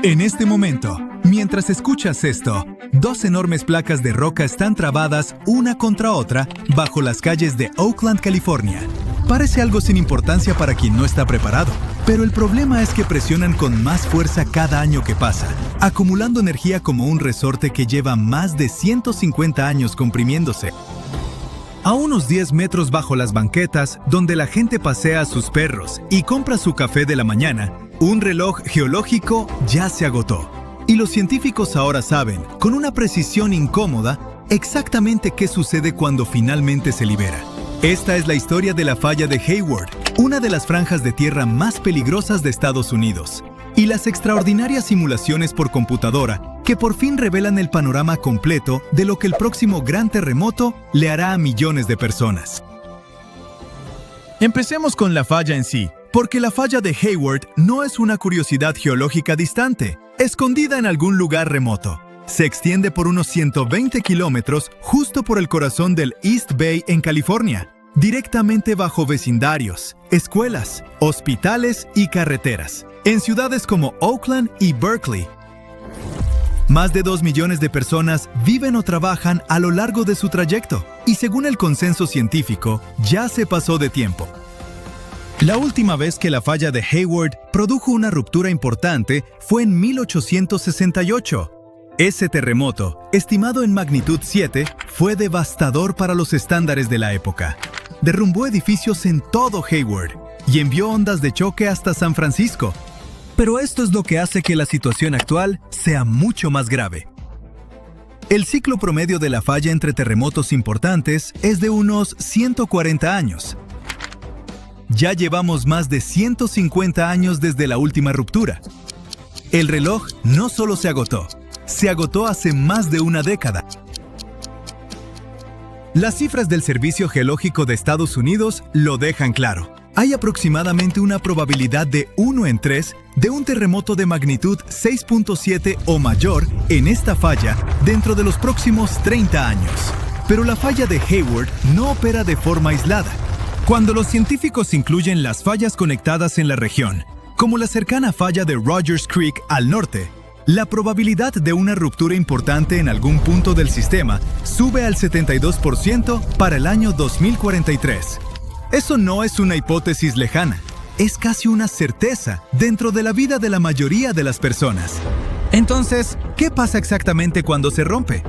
En este momento, mientras escuchas esto, dos enormes placas de roca están trabadas una contra otra bajo las calles de Oakland, California. Parece algo sin importancia para quien no está preparado, pero el problema es que presionan con más fuerza cada año que pasa, acumulando energía como un resorte que lleva más de 150 años comprimiéndose. A unos 10 metros bajo las banquetas, donde la gente pasea a sus perros y compra su café de la mañana, un reloj geológico ya se agotó. Y los científicos ahora saben, con una precisión incómoda, exactamente qué sucede cuando finalmente se libera. Esta es la historia de la falla de Hayward, una de las franjas de tierra más peligrosas de Estados Unidos, y las extraordinarias simulaciones por computadora que por fin revelan el panorama completo de lo que el próximo gran terremoto le hará a millones de personas. Empecemos con la falla en sí, porque la falla de Hayward no es una curiosidad geológica distante, escondida en algún lugar remoto. Se extiende por unos 120 kilómetros justo por el corazón del East Bay en California, directamente bajo vecindarios, escuelas, hospitales y carreteras, en ciudades como Oakland y Berkeley. Más de 2 millones de personas viven o trabajan a lo largo de su trayecto, y según el consenso científico, ya se pasó de tiempo. La última vez que la falla de Hayward produjo una ruptura importante fue en 1868. Ese terremoto, estimado en magnitud 7, fue devastador para los estándares de la época. Derrumbó edificios en todo Hayward y envió ondas de choque hasta San Francisco. Pero esto es lo que hace que la situación actual sea mucho más grave. El ciclo promedio de la falla entre terremotos importantes es de unos 140 años. Ya llevamos más de 150 años desde la última ruptura. El reloj no solo se agotó hace más de una década. Las cifras del Servicio Geológico de Estados Unidos lo dejan claro. Hay aproximadamente una probabilidad de 1 en 3 de un terremoto de magnitud 6.7 o mayor en esta falla dentro de los próximos 30 años. Pero la falla de Hayward no opera de forma aislada. Cuando los científicos incluyen las fallas conectadas en la región, como la cercana falla de Rogers Creek al norte, la probabilidad de una ruptura importante en algún punto del sistema sube al 72% para el año 2043. Eso no es una hipótesis lejana, es casi una certeza dentro de la vida de la mayoría de las personas. Entonces, ¿qué pasa exactamente cuando se rompe?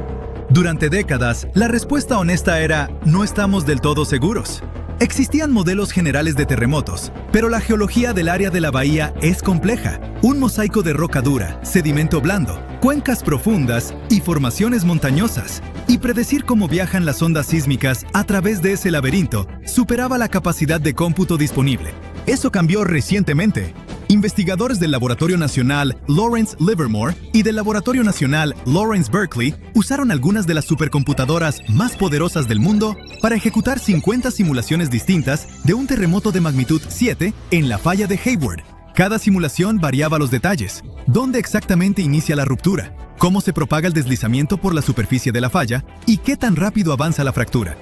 Durante décadas, la respuesta honesta era: no estamos del todo seguros. Existían modelos generales de terremotos, pero la geología del área de la bahía es compleja. Un mosaico de roca dura, sedimento blando, cuencas profundas y formaciones montañosas. Y predecir cómo viajan las ondas sísmicas a través de ese laberinto superaba la capacidad de cómputo disponible. Eso cambió recientemente. Investigadores del Laboratorio Nacional Lawrence Livermore y del Laboratorio Nacional Lawrence Berkeley usaron algunas de las supercomputadoras más poderosas del mundo para ejecutar 50 simulaciones distintas de un terremoto de magnitud 7 en la falla de Hayward. Cada simulación variaba los detalles: dónde exactamente inicia la ruptura, cómo se propaga el deslizamiento por la superficie de la falla y qué tan rápido avanza la fractura.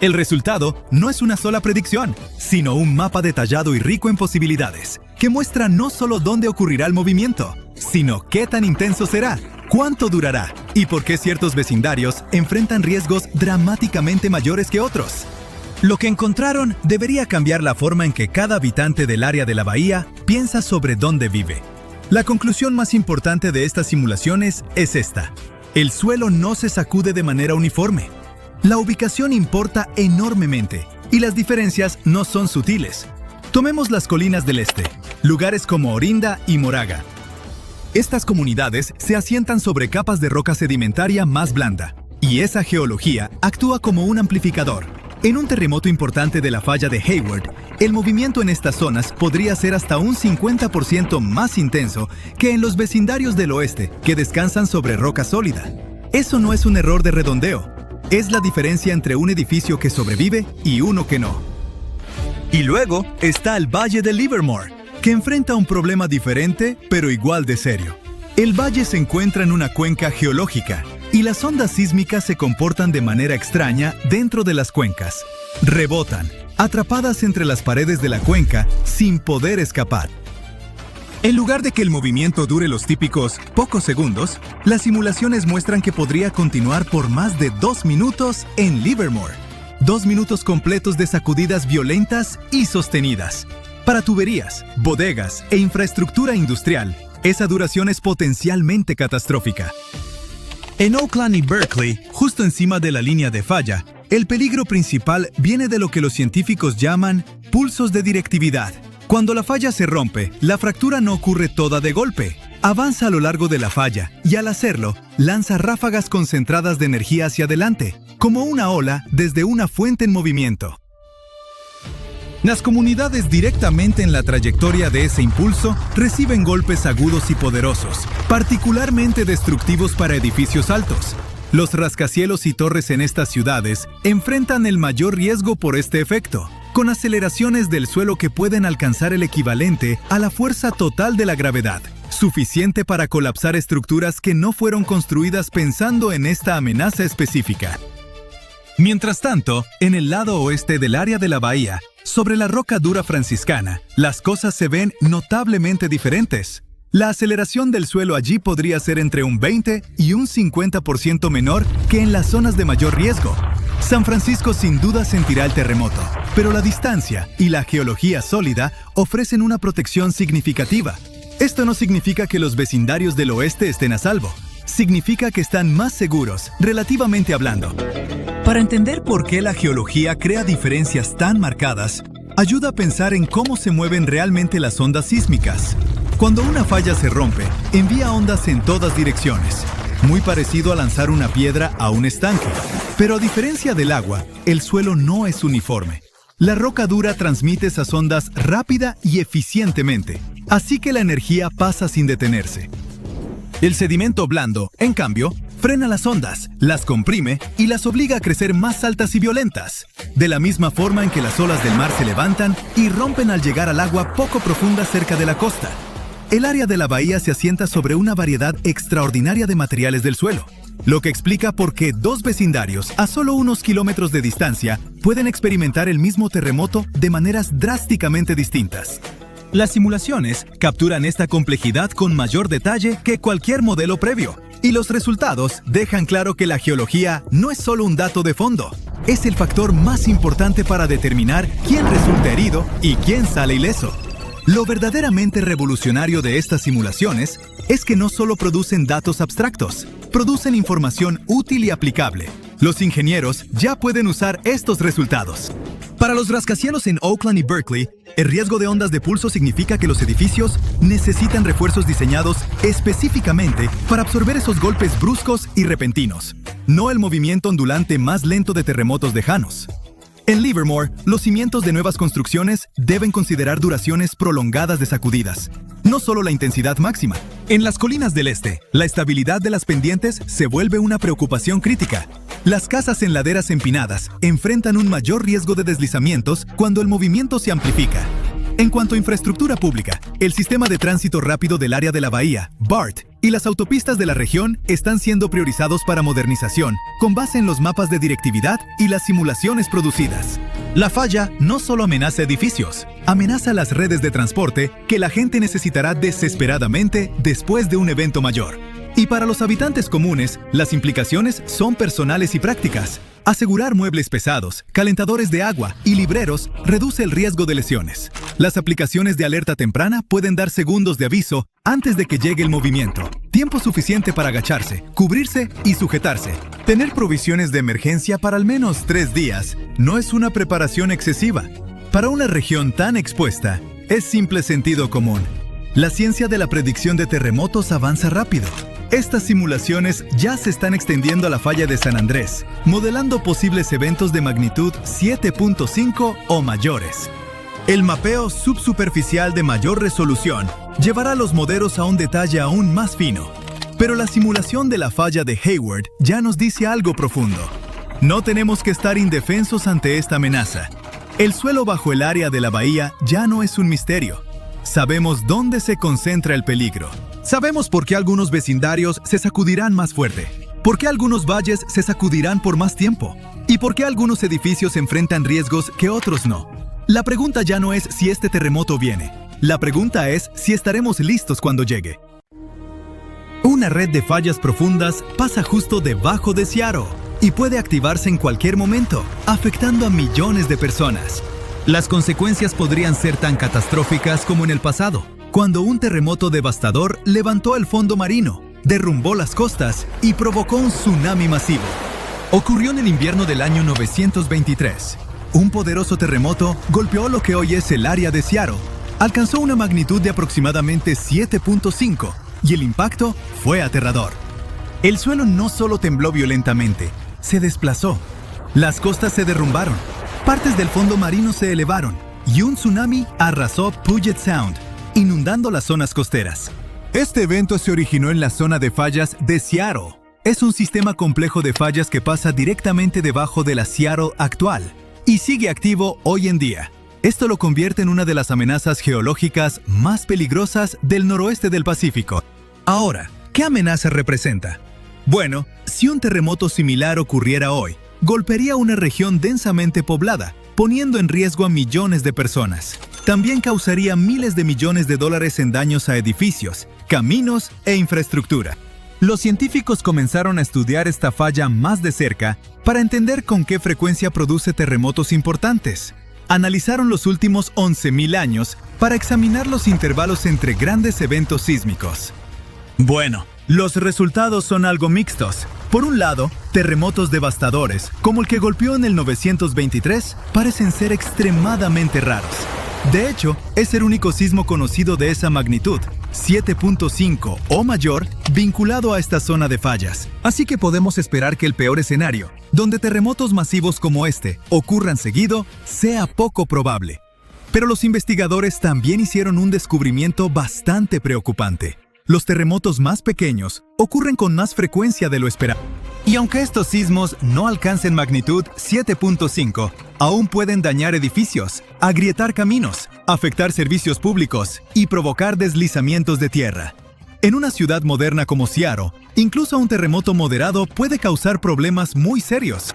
El resultado no es una sola predicción, sino un mapa detallado y rico en posibilidades, que muestra no solo dónde ocurrirá el movimiento, sino qué tan intenso será, cuánto durará y por qué ciertos vecindarios enfrentan riesgos dramáticamente mayores que otros. Lo que encontraron debería cambiar la forma en que cada habitante del área de la bahía piensa sobre dónde vive. La conclusión más importante de estas simulaciones es esta: el suelo no se sacude de manera uniforme. La ubicación importa enormemente, y las diferencias no son sutiles. Tomemos las colinas del este, lugares como Orinda y Moraga. Estas comunidades se asientan sobre capas de roca sedimentaria más blanda, y esa geología actúa como un amplificador. En un terremoto importante de la falla de Hayward, el movimiento en estas zonas podría ser hasta un 50% más intenso que en los vecindarios del oeste, que descansan sobre roca sólida. Eso no es un error de redondeo. Es la diferencia entre un edificio que sobrevive y uno que no. Y luego está el Valle de Livermore, que enfrenta un problema diferente, pero igual de serio. El valle se encuentra en una cuenca geológica, y las ondas sísmicas se comportan de manera extraña dentro de las cuencas. Rebotan, atrapadas entre las paredes de la cuenca, sin poder escapar. En lugar de que el movimiento dure los típicos pocos segundos, las simulaciones muestran que podría continuar por más de 2 minutos en Livermore. 2 minutos completos de sacudidas violentas y sostenidas. Para tuberías, bodegas e infraestructura industrial, esa duración es potencialmente catastrófica. En Oakland y Berkeley, justo encima de la línea de falla, el peligro principal viene de lo que los científicos llaman pulsos de directividad. Cuando la falla se rompe, la fractura no ocurre toda de golpe. Avanza a lo largo de la falla y al hacerlo, lanza ráfagas concentradas de energía hacia adelante, como una ola desde una fuente en movimiento. Las comunidades directamente en la trayectoria de ese impulso reciben golpes agudos y poderosos, particularmente destructivos para edificios altos. Los rascacielos y torres en estas ciudades enfrentan el mayor riesgo por este efecto, con aceleraciones del suelo que pueden alcanzar el equivalente a la fuerza total de la gravedad, suficiente para colapsar estructuras que no fueron construidas pensando en esta amenaza específica. Mientras tanto, en el lado oeste del área de la bahía, sobre la roca dura franciscana, las cosas se ven notablemente diferentes. La aceleración del suelo allí podría ser entre un 20 y un 50% menor que en las zonas de mayor riesgo. San Francisco sin duda sentirá el terremoto, pero la distancia y la geología sólida ofrecen una protección significativa. Esto no significa que los vecindarios del oeste estén a salvo. Significa que están más seguros, relativamente hablando. Para entender por qué la geología crea diferencias tan marcadas, ayuda a pensar en cómo se mueven realmente las ondas sísmicas. Cuando una falla se rompe, envía ondas en todas direcciones, muy parecido a lanzar una piedra a un estanque. Pero a diferencia del agua, el suelo no es uniforme. La roca dura transmite esas ondas rápida y eficientemente, así que la energía pasa sin detenerse. El sedimento blando, en cambio, frena las ondas, las comprime y las obliga a crecer más altas y violentas, de la misma forma en que las olas del mar se levantan y rompen al llegar al agua poco profunda cerca de la costa. El área de la bahía se asienta sobre una variedad extraordinaria de materiales del suelo, lo que explica por qué dos vecindarios a solo unos kilómetros de distancia pueden experimentar el mismo terremoto de maneras drásticamente distintas. Las simulaciones capturan esta complejidad con mayor detalle que cualquier modelo previo, y los resultados dejan claro que la geología no es solo un dato de fondo, es el factor más importante para determinar quién resulta herido y quién sale ileso. Lo verdaderamente revolucionario de estas simulaciones es que no solo producen datos abstractos, producen información útil y aplicable. Los ingenieros ya pueden usar estos resultados. Para los rascacielos en Oakland y Berkeley, el riesgo de ondas de pulso significa que los edificios necesitan refuerzos diseñados específicamente para absorber esos golpes bruscos y repentinos, no el movimiento ondulante más lento de terremotos lejanos. En Livermore, los cimientos de nuevas construcciones deben considerar duraciones prolongadas de sacudidas, no solo la intensidad máxima. En las colinas del este, la estabilidad de las pendientes se vuelve una preocupación crítica. Las casas en laderas empinadas enfrentan un mayor riesgo de deslizamientos cuando el movimiento se amplifica. En cuanto a infraestructura pública, el sistema de tránsito rápido del área de la bahía, BART, y las autopistas de la región están siendo priorizados para modernización, con base en los mapas de directividad y las simulaciones producidas. La falla no solo amenaza edificios, amenaza las redes de transporte que la gente necesitará desesperadamente después de un evento mayor. Y para los habitantes comunes, las implicaciones son personales y prácticas. Asegurar muebles pesados, calentadores de agua y libreros reduce el riesgo de lesiones. Las aplicaciones de alerta temprana pueden dar segundos de aviso antes de que llegue el movimiento. Tiempo suficiente para agacharse, cubrirse y sujetarse. Tener provisiones de emergencia para al menos 3 días no es una preparación excesiva. Para una región tan expuesta, es simple sentido común. La ciencia de la predicción de terremotos avanza rápido. Estas simulaciones ya se están extendiendo a la falla de San Andrés, modelando posibles eventos de magnitud 7.5 o mayores. El mapeo subsuperficial de mayor resolución llevará los modelos a un detalle aún más fino. Pero la simulación de la falla de Hayward ya nos dice algo profundo. No tenemos que estar indefensos ante esta amenaza. El suelo bajo el área de la bahía ya no es un misterio. Sabemos dónde se concentra el peligro. Sabemos por qué algunos vecindarios se sacudirán más fuerte, por qué algunos valles se sacudirán por más tiempo y por qué algunos edificios enfrentan riesgos que otros no. La pregunta ya no es si este terremoto viene, La pregunta es si estaremos listos cuando llegue. Una red de fallas profundas pasa justo debajo de Seattle y puede activarse en cualquier momento, afectando a millones de personas. Las consecuencias podrían ser tan catastróficas como en el pasado, cuando un terremoto devastador levantó el fondo marino, derrumbó las costas y provocó un tsunami masivo. Ocurrió en el invierno del año 923. Un poderoso terremoto golpeó lo que hoy es el área de Seattle. Alcanzó una magnitud de aproximadamente 7.5 y el impacto fue aterrador. El suelo no solo tembló violentamente, se desplazó. Las costas se derrumbaron, partes del fondo marino se elevaron y un tsunami arrasó Puget Sound, inundando las zonas costeras. Este evento se originó en la zona de fallas de Seattle. Es un sistema complejo de fallas que pasa directamente debajo de la Seattle actual y sigue activo hoy en día. Esto lo convierte en una de las amenazas geológicas más peligrosas del noroeste del Pacífico. Ahora, ¿qué amenaza representa? Bueno, si un terremoto similar ocurriera hoy, golpearía una región densamente poblada, poniendo en riesgo a millones de personas. También causaría miles de millones de dólares en daños a edificios, caminos e infraestructura. Los científicos comenzaron a estudiar esta falla más de cerca para entender con qué frecuencia produce terremotos importantes. Analizaron los últimos 11.000 años para examinar los intervalos entre grandes eventos sísmicos. Bueno, los resultados son algo mixtos. Por un lado, terremotos devastadores, como el que golpeó en el 923, parecen ser extremadamente raros. De hecho, es el único sismo conocido de esa magnitud, 7.5 o mayor, vinculado a esta zona de fallas. Así que podemos esperar que el peor escenario, donde terremotos masivos como este ocurran seguido, sea poco probable. Pero los investigadores también hicieron un descubrimiento bastante preocupante. Los terremotos más pequeños ocurren con más frecuencia de lo esperado. Y aunque estos sismos no alcancen magnitud 7.5, aún pueden dañar edificios, agrietar caminos, afectar servicios públicos y provocar deslizamientos de tierra. En una ciudad moderna como Seattle, incluso un terremoto moderado puede causar problemas muy serios.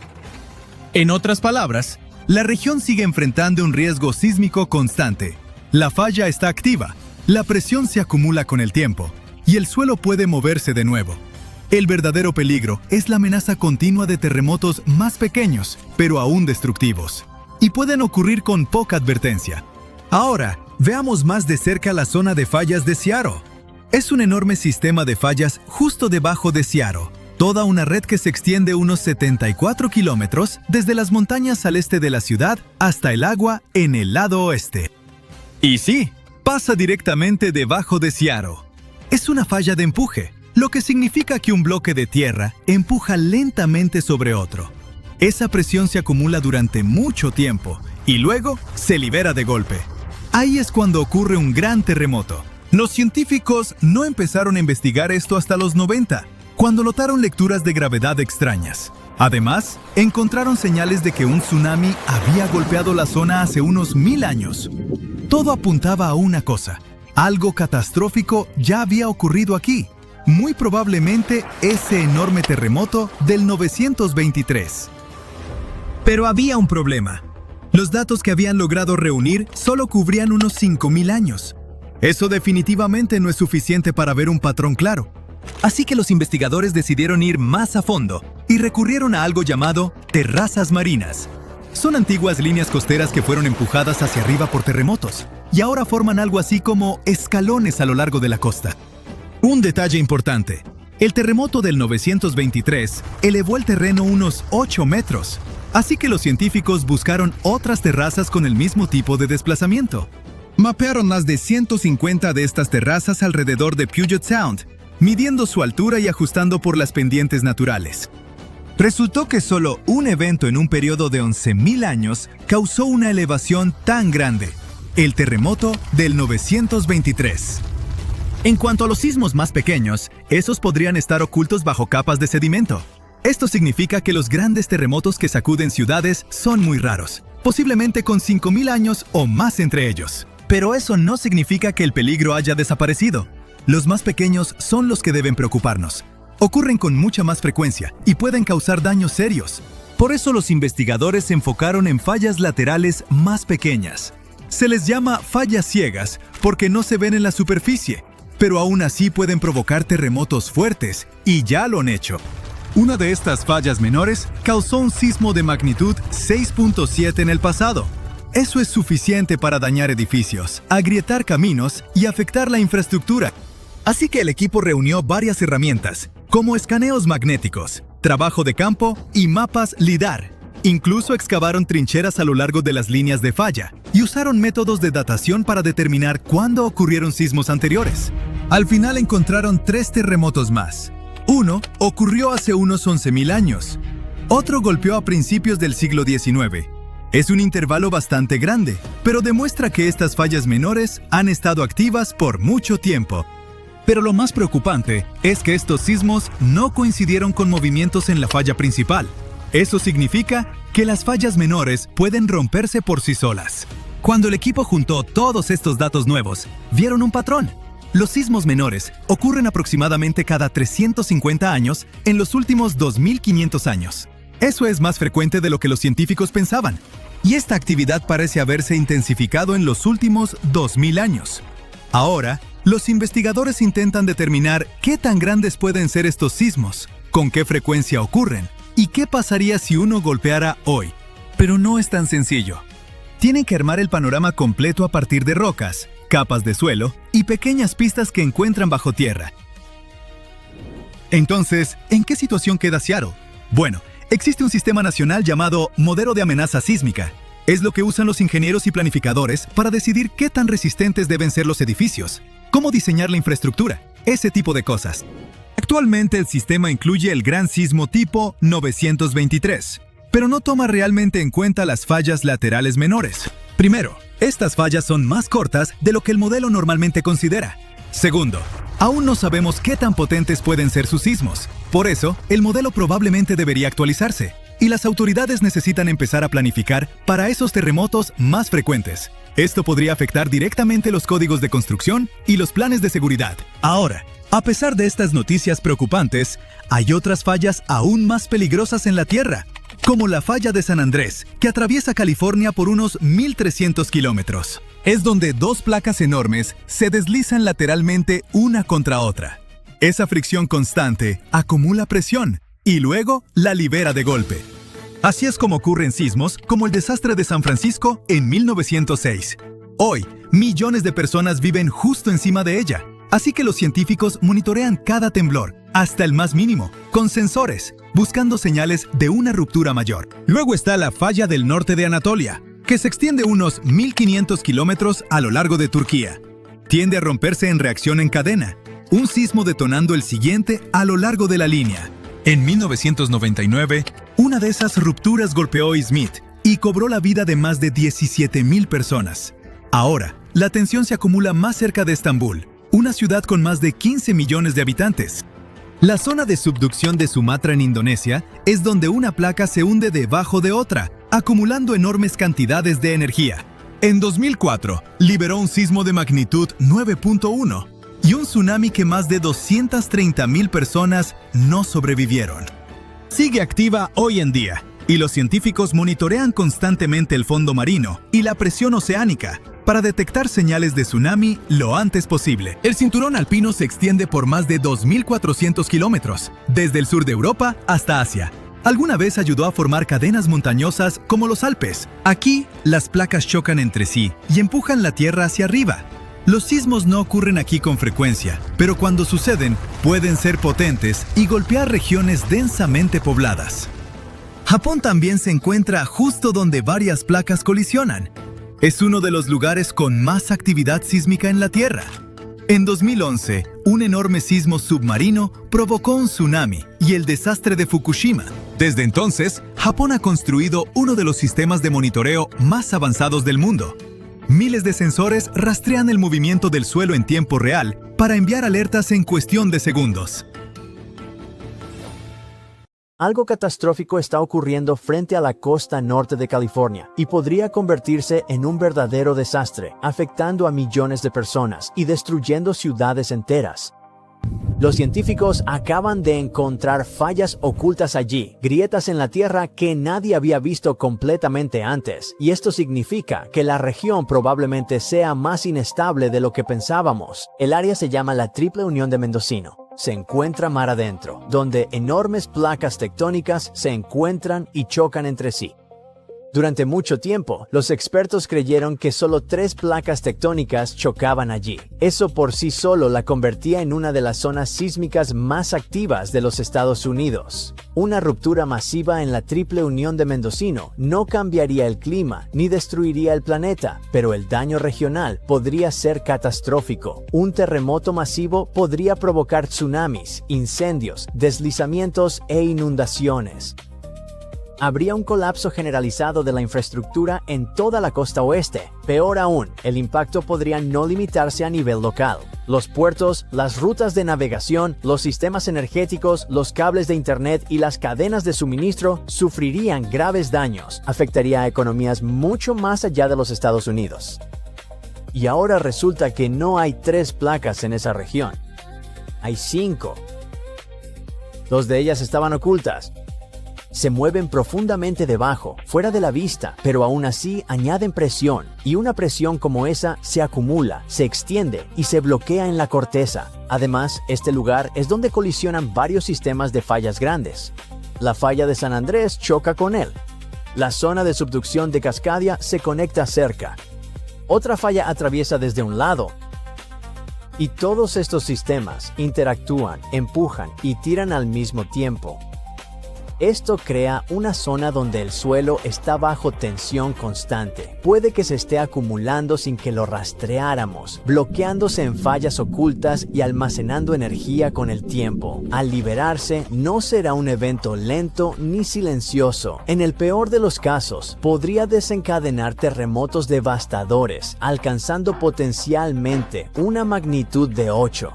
En otras palabras, la región sigue enfrentando un riesgo sísmico constante. La falla está activa, la presión se acumula con el tiempo y el suelo puede moverse de nuevo. El verdadero peligro es la amenaza continua de terremotos más pequeños, pero aún destructivos, y pueden ocurrir con poca advertencia. Ahora, veamos más de cerca la zona de fallas de Seattle. Es un enorme sistema de fallas justo debajo de Seattle, toda una red que se extiende unos 74 kilómetros desde las montañas al este de la ciudad hasta el agua en el lado oeste. Y sí, pasa directamente debajo de Seattle. Es una falla de empuje, lo que significa que un bloque de tierra empuja lentamente sobre otro. Esa presión se acumula durante mucho tiempo y luego se libera de golpe. Ahí es cuando ocurre un gran terremoto. Los científicos no empezaron a investigar esto hasta los 90, cuando notaron lecturas de gravedad extrañas. Además, encontraron señales de que un tsunami había golpeado la zona hace unos 1000 años. Todo apuntaba a una cosa: algo catastrófico ya había ocurrido aquí. Muy probablemente ese enorme terremoto del 923. Pero había un problema. Los datos que habían logrado reunir solo cubrían unos 5000 años. Eso definitivamente no es suficiente para ver un patrón claro. Así que los investigadores decidieron ir más a fondo y recurrieron a algo llamado terrazas marinas. Son antiguas líneas costeras que fueron empujadas hacia arriba por terremotos y ahora forman algo así como escalones a lo largo de la costa. Un detalle importante: el terremoto del 923 elevó el terreno unos 8 metros, así que los científicos buscaron otras terrazas con el mismo tipo de desplazamiento. Mapearon más de 150 de estas terrazas alrededor de Puget Sound, midiendo su altura y ajustando por las pendientes naturales. Resultó que solo un evento en un periodo de 11.000 años causó una elevación tan grande: el terremoto del 923. En cuanto a los sismos más pequeños, esos podrían estar ocultos bajo capas de sedimento. Esto significa que los grandes terremotos que sacuden ciudades son muy raros, posiblemente con 5.000 años o más entre ellos. Pero eso no significa que el peligro haya desaparecido. Los más pequeños son los que deben preocuparnos. Ocurren con mucha más frecuencia y pueden causar daños serios. Por eso los investigadores se enfocaron en fallas laterales más pequeñas. Se les llama fallas ciegas porque no se ven en la superficie, pero aún así pueden provocar terremotos fuertes, y ya lo han hecho. Una de estas fallas menores causó un sismo de magnitud 6.7 en el pasado. Eso es suficiente para dañar edificios, agrietar caminos y afectar la infraestructura. Así que el equipo reunió varias herramientas, como escaneos magnéticos, trabajo de campo y mapas LIDAR. Incluso excavaron trincheras a lo largo de las líneas de falla y usaron métodos de datación para determinar cuándo ocurrieron sismos anteriores. Al final encontraron 3 terremotos más. Uno ocurrió hace unos 11.000 años. Otro golpeó a principios del siglo XIX. Es un intervalo bastante grande, pero demuestra que estas fallas menores han estado activas por mucho tiempo. Pero lo más preocupante es que estos sismos no coincidieron con movimientos en la falla principal. Eso significa que las fallas menores pueden romperse por sí solas. Cuando el equipo juntó todos estos datos nuevos, vieron un patrón. Los sismos menores ocurren aproximadamente cada 350 años en los últimos 2.500 años. Eso es más frecuente de lo que los científicos pensaban. Y esta actividad parece haberse intensificado en los últimos 2.000 años. Ahora, los investigadores intentan determinar qué tan grandes pueden ser estos sismos, con qué frecuencia ocurren y qué pasaría si uno golpeara hoy. Pero no es tan sencillo. Tienen que armar el panorama completo a partir de rocas, capas de suelo y pequeñas pistas que encuentran bajo tierra. Entonces, ¿en qué situación queda Seattle? Bueno, existe un sistema nacional llamado Modelo de Amenaza Sísmica. Es lo que usan los ingenieros y planificadores para decidir qué tan resistentes deben ser los edificios, cómo diseñar la infraestructura, ese tipo de cosas. Actualmente el sistema incluye el gran sismo tipo 923, pero no toma realmente en cuenta las fallas laterales menores. Primero, estas fallas son más cortas de lo que el modelo normalmente considera. Segundo, aún no sabemos qué tan potentes pueden ser sus sismos. Por eso, el modelo probablemente debería actualizarse, y las autoridades necesitan empezar a planificar para esos terremotos más frecuentes. Esto podría afectar directamente los códigos de construcción y los planes de seguridad. Ahora, a pesar de estas noticias preocupantes, hay otras fallas aún más peligrosas en la Tierra, como la falla de San Andrés, que atraviesa California por unos 1.300 kilómetros. Es donde 2 placas enormes se deslizan lateralmente una contra otra. Esa fricción constante acumula presión y luego la libera de golpe. Así es como ocurren sismos como el desastre de San Francisco en 1906. Hoy, millones de personas viven justo encima de ella. Así que los científicos monitorean cada temblor, hasta el más mínimo, con sensores, buscando señales de una ruptura mayor. Luego está la falla del norte de Anatolia, que se extiende unos 1.500 kilómetros a lo largo de Turquía. Tiende a romperse en reacción en cadena, un sismo detonando el siguiente a lo largo de la línea. En 1999, una de esas rupturas golpeó Izmit y cobró la vida de más de 17.000 personas. Ahora, la tensión se acumula más cerca de Estambul, una ciudad con más de 15 millones de habitantes. La zona de subducción de Sumatra en Indonesia es donde una placa se hunde debajo de otra, acumulando enormes cantidades de energía. En 2004, liberó un sismo de magnitud 9.1 y un tsunami que más de 230.000 personas no sobrevivieron. Sigue activa hoy en día, y los científicos monitorean constantemente el fondo marino y la presión oceánica para detectar señales de tsunami lo antes posible. El cinturón alpino se extiende por más de 2.400 kilómetros, desde el sur de Europa hasta Asia. Alguna vez ayudó a formar cadenas montañosas como los Alpes. Aquí, las placas chocan entre sí y empujan la tierra hacia arriba. Los sismos no ocurren aquí con frecuencia, pero cuando suceden, pueden ser potentes y golpear regiones densamente pobladas. Japón también se encuentra justo donde varias placas colisionan. Es uno de los lugares con más actividad sísmica en la Tierra. En 2011, un enorme sismo submarino provocó un tsunami y el desastre de Fukushima. Desde entonces, Japón ha construido uno de los sistemas de monitoreo más avanzados del mundo. Miles de sensores rastrean el movimiento del suelo en tiempo real para enviar alertas en cuestión de segundos. Algo catastrófico está ocurriendo frente a la costa norte de California y podría convertirse en un verdadero desastre, afectando a millones de personas y destruyendo ciudades enteras. Los científicos acaban de encontrar fallas ocultas allí, grietas en la Tierra que nadie había visto completamente antes, y esto significa que la región probablemente sea más inestable de lo que pensábamos. El área se llama la Triple Unión de Mendocino. Se encuentra mar adentro, donde enormes placas tectónicas se encuentran y chocan entre sí. Durante mucho tiempo, los expertos creyeron que solo 3 placas tectónicas chocaban allí. Eso por sí solo la convertía en una de las zonas sísmicas más activas de los Estados Unidos. Una ruptura masiva en la Triple Unión de Mendocino no cambiaría el clima ni destruiría el planeta, pero el daño regional podría ser catastrófico. Un terremoto masivo podría provocar tsunamis, incendios, deslizamientos e inundaciones. Habría un colapso generalizado de la infraestructura en toda la costa oeste. Peor aún, el impacto podría no limitarse a nivel local. Los puertos, las rutas de navegación, los sistemas energéticos, los cables de internet y las cadenas de suministro sufrirían graves daños. Afectaría a economías mucho más allá de los Estados Unidos. Y ahora resulta que no hay 3 placas en esa región. Hay 5. 2 de ellas estaban ocultas. Se mueven profundamente debajo, fuera de la vista, pero aún así añaden presión, y una presión como esa se acumula, se extiende y se bloquea en la corteza. Además, este lugar es donde colisionan varios sistemas de fallas grandes. La falla de San Andrés choca con él. La zona de subducción de Cascadia se conecta cerca. Otra falla atraviesa desde un lado. Y todos estos sistemas interactúan, empujan y tiran al mismo tiempo. Esto crea una zona donde el suelo está bajo tensión constante. Puede que se esté acumulando sin que lo rastreáramos, bloqueándose en fallas ocultas y almacenando energía con el tiempo. Al liberarse, no será un evento lento ni silencioso. En el peor de los casos, podría desencadenar terremotos devastadores, alcanzando potencialmente una magnitud de 8.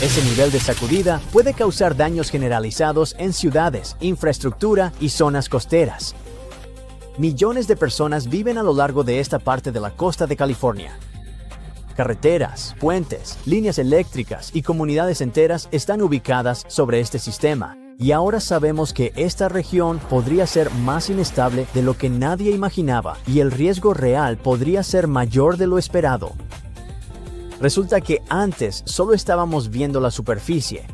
Ese nivel de sacudida puede causar daños generalizados en ciudades, infraestructura y zonas costeras. Millones de personas viven a lo largo de esta parte de la costa de California. Carreteras, puentes, líneas eléctricas y comunidades enteras están ubicadas sobre este sistema. Y ahora sabemos que esta región podría ser más inestable de lo que nadie imaginaba y el riesgo real podría ser mayor de lo esperado. Resulta que antes solo estábamos viendo la superficie.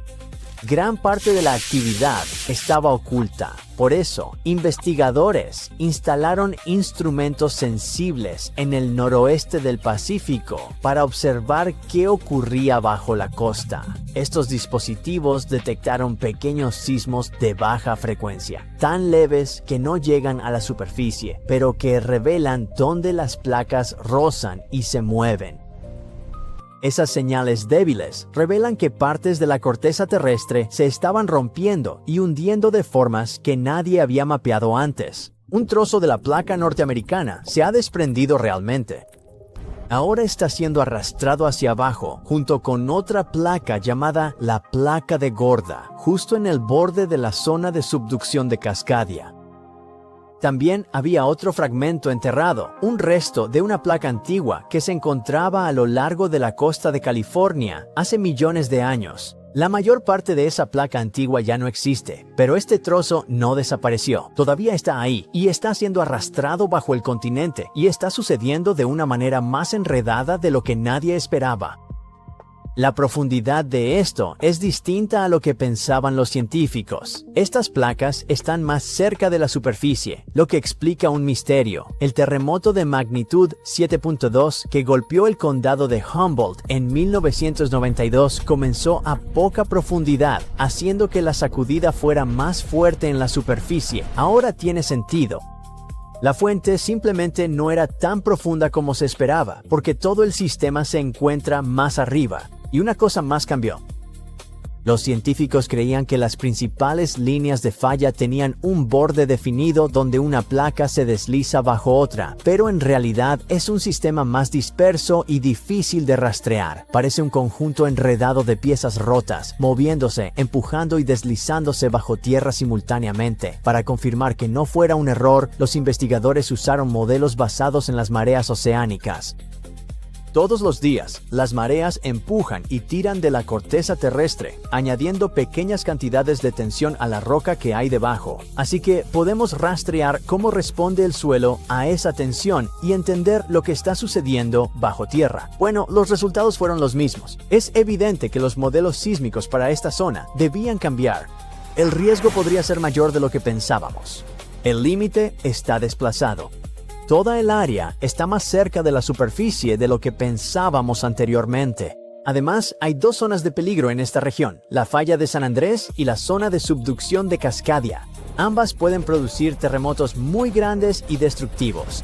Gran parte de la actividad estaba oculta. Por eso, investigadores instalaron instrumentos sensibles en el noroeste del Pacífico para observar qué ocurría bajo la costa. Estos dispositivos detectaron pequeños sismos de baja frecuencia, tan leves que no llegan a la superficie, pero que revelan dónde las placas rozan y se mueven. Esas señales débiles revelan que partes de la corteza terrestre se estaban rompiendo y hundiendo de formas que nadie había mapeado antes. Un trozo de la placa norteamericana se ha desprendido realmente. Ahora está siendo arrastrado hacia abajo junto con otra placa llamada la placa de Gorda, justo en el borde de la zona de subducción de Cascadia. También había otro fragmento enterrado, un resto de una placa antigua que se encontraba a lo largo de la costa de California hace millones de años. La mayor parte de esa placa antigua ya no existe, pero este trozo no desapareció. Todavía está ahí y está siendo arrastrado bajo el continente y está sucediendo de una manera más enredada de lo que nadie esperaba. La profundidad de esto es distinta a lo que pensaban los científicos. Estas placas están más cerca de la superficie, lo que explica un misterio. El terremoto de magnitud 7.2 que golpeó el condado de Humboldt en 1992 comenzó a poca profundidad, haciendo que la sacudida fuera más fuerte en la superficie. Ahora tiene sentido. La fuente simplemente no era tan profunda como se esperaba, porque todo el sistema se encuentra más arriba. Y una cosa más cambió. Los científicos creían que las principales líneas de falla tenían un borde definido donde una placa se desliza bajo otra, pero en realidad es un sistema más disperso y difícil de rastrear. Parece un conjunto enredado de piezas rotas, moviéndose, empujando y deslizándose bajo tierra simultáneamente. Para confirmar que no fuera un error, los investigadores usaron modelos basados en las mareas oceánicas. Todos los días, las mareas empujan y tiran de la corteza terrestre, añadiendo pequeñas cantidades de tensión a la roca que hay debajo. Así que podemos rastrear cómo responde el suelo a esa tensión y entender lo que está sucediendo bajo tierra. Bueno, los resultados fueron los mismos. Es evidente que los modelos sísmicos para esta zona debían cambiar. El riesgo podría ser mayor de lo que pensábamos. El límite está desplazado. Toda el área está más cerca de la superficie de lo que pensábamos anteriormente. Además, hay dos zonas de peligro en esta región, la falla de San Andrés y la zona de subducción de Cascadia. Ambas pueden producir terremotos muy grandes y destructivos.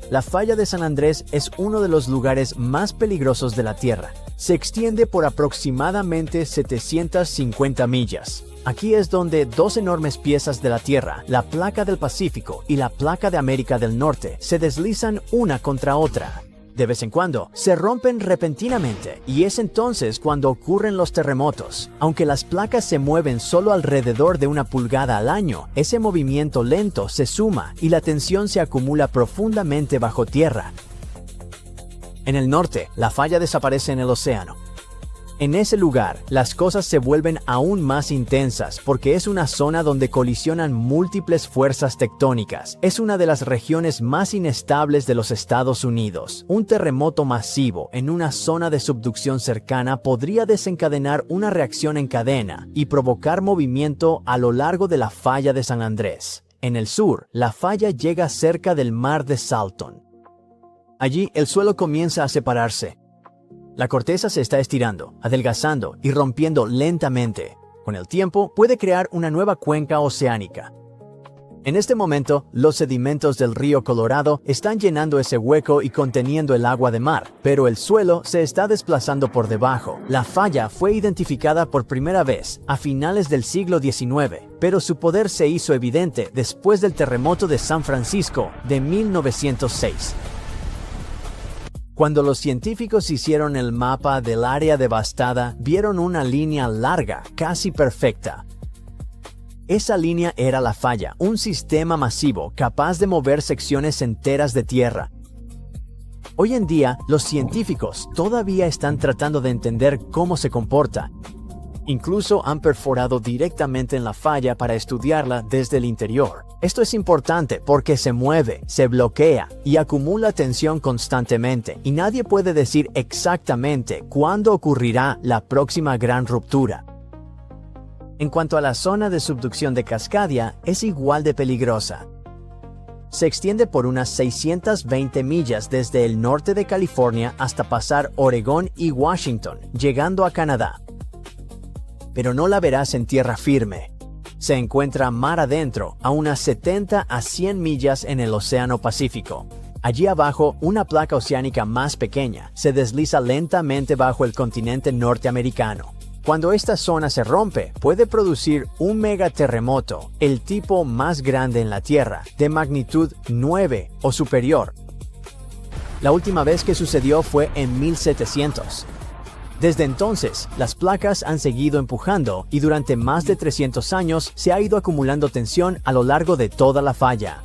La falla de San Andrés es uno de los lugares más peligrosos de la Tierra. Se extiende por aproximadamente 750 millas. Aquí es donde dos enormes piezas de la Tierra, la placa del Pacífico y la placa de América del Norte, se deslizan una contra otra. De vez en cuando, se rompen repentinamente y es entonces cuando ocurren los terremotos. Aunque las placas se mueven solo alrededor de 1 pulgada al año, ese movimiento lento se suma y la tensión se acumula profundamente bajo tierra. En el norte, la falla desaparece en el océano. En ese lugar, las cosas se vuelven aún más intensas porque es una zona donde colisionan múltiples fuerzas tectónicas. Es una de las regiones más inestables de los Estados Unidos. Un terremoto masivo en una zona de subducción cercana podría desencadenar una reacción en cadena y provocar movimiento a lo largo de la falla de San Andrés. En el sur, la falla llega cerca del mar de Salton. Allí, el suelo comienza a separarse. La corteza se está estirando, adelgazando y rompiendo lentamente. Con el tiempo, puede crear una nueva cuenca oceánica. En este momento, los sedimentos del río Colorado están llenando ese hueco y conteniendo el agua de mar, pero el suelo se está desplazando por debajo. La falla fue identificada por primera vez a finales del siglo XIX, pero su poder se hizo evidente después del terremoto de San Francisco de 1906. Cuando los científicos hicieron el mapa del área devastada, vieron una línea larga, casi perfecta. Esa línea era la falla, un sistema masivo capaz de mover secciones enteras de tierra. Hoy en día, los científicos todavía están tratando de entender cómo se comporta. Incluso han perforado directamente en la falla para estudiarla desde el interior. Esto es importante porque se mueve, se bloquea y acumula tensión constantemente, y nadie puede decir exactamente cuándo ocurrirá la próxima gran ruptura. En cuanto a la zona de subducción de Cascadia, es igual de peligrosa. Se extiende por unas 620 millas desde el norte de California hasta pasar Oregón y Washington, llegando a Canadá. Pero no la verás en tierra firme. Se encuentra mar adentro, a unas 70 a 100 millas en el Océano Pacífico. Allí abajo, una placa oceánica más pequeña se desliza lentamente bajo el continente norteamericano. Cuando esta zona se rompe, puede producir un megaterremoto, el tipo más grande en la Tierra, de magnitud 9 o superior. La última vez que sucedió fue en 1700. Desde entonces, las placas han seguido empujando y durante más de 300 años se ha ido acumulando tensión a lo largo de toda la falla.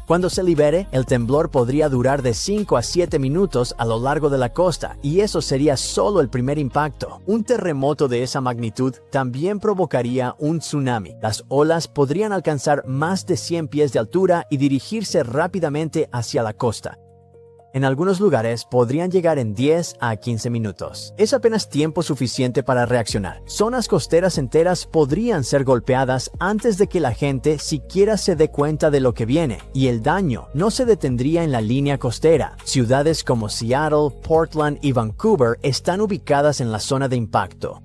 Cuando se libere, el temblor podría durar de 5 a 7 minutos a lo largo de la costa, y eso sería solo el primer impacto. Un terremoto de esa magnitud también provocaría un tsunami. Las olas podrían alcanzar más de 100 pies de altura y dirigirse rápidamente hacia la costa. En algunos lugares podrían llegar en 10 a 15 minutos. Es apenas tiempo suficiente para reaccionar. Zonas costeras enteras podrían ser golpeadas antes de que la gente siquiera se dé cuenta de lo que viene, y el daño no se detendría en la línea costera. Ciudades como Seattle, Portland y Vancouver están ubicadas en la zona de impacto.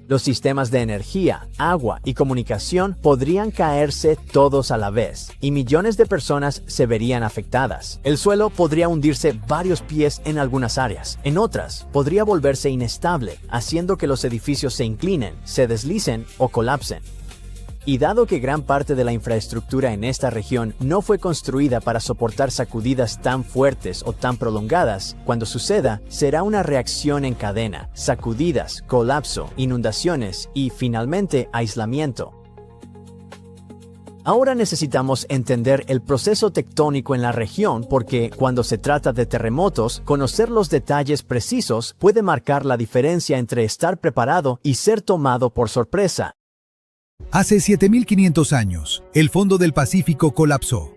Los sistemas de energía, agua y comunicación podrían caerse todos a la vez, y millones de personas se verían afectadas. El suelo podría hundirse varios pies en algunas áreas. En otras, podría volverse inestable, haciendo que los edificios se inclinen, se deslicen o colapsen. Y dado que gran parte de la infraestructura en esta región no fue construida para soportar sacudidas tan fuertes o tan prolongadas, cuando suceda, será una reacción en cadena: sacudidas, colapso, inundaciones y, finalmente, aislamiento. Ahora necesitamos entender el proceso tectónico en la región porque cuando se trata de terremotos, conocer los detalles precisos puede marcar la diferencia entre estar preparado y ser tomado por sorpresa. Hace 7.500 años, el fondo del Pacífico colapsó.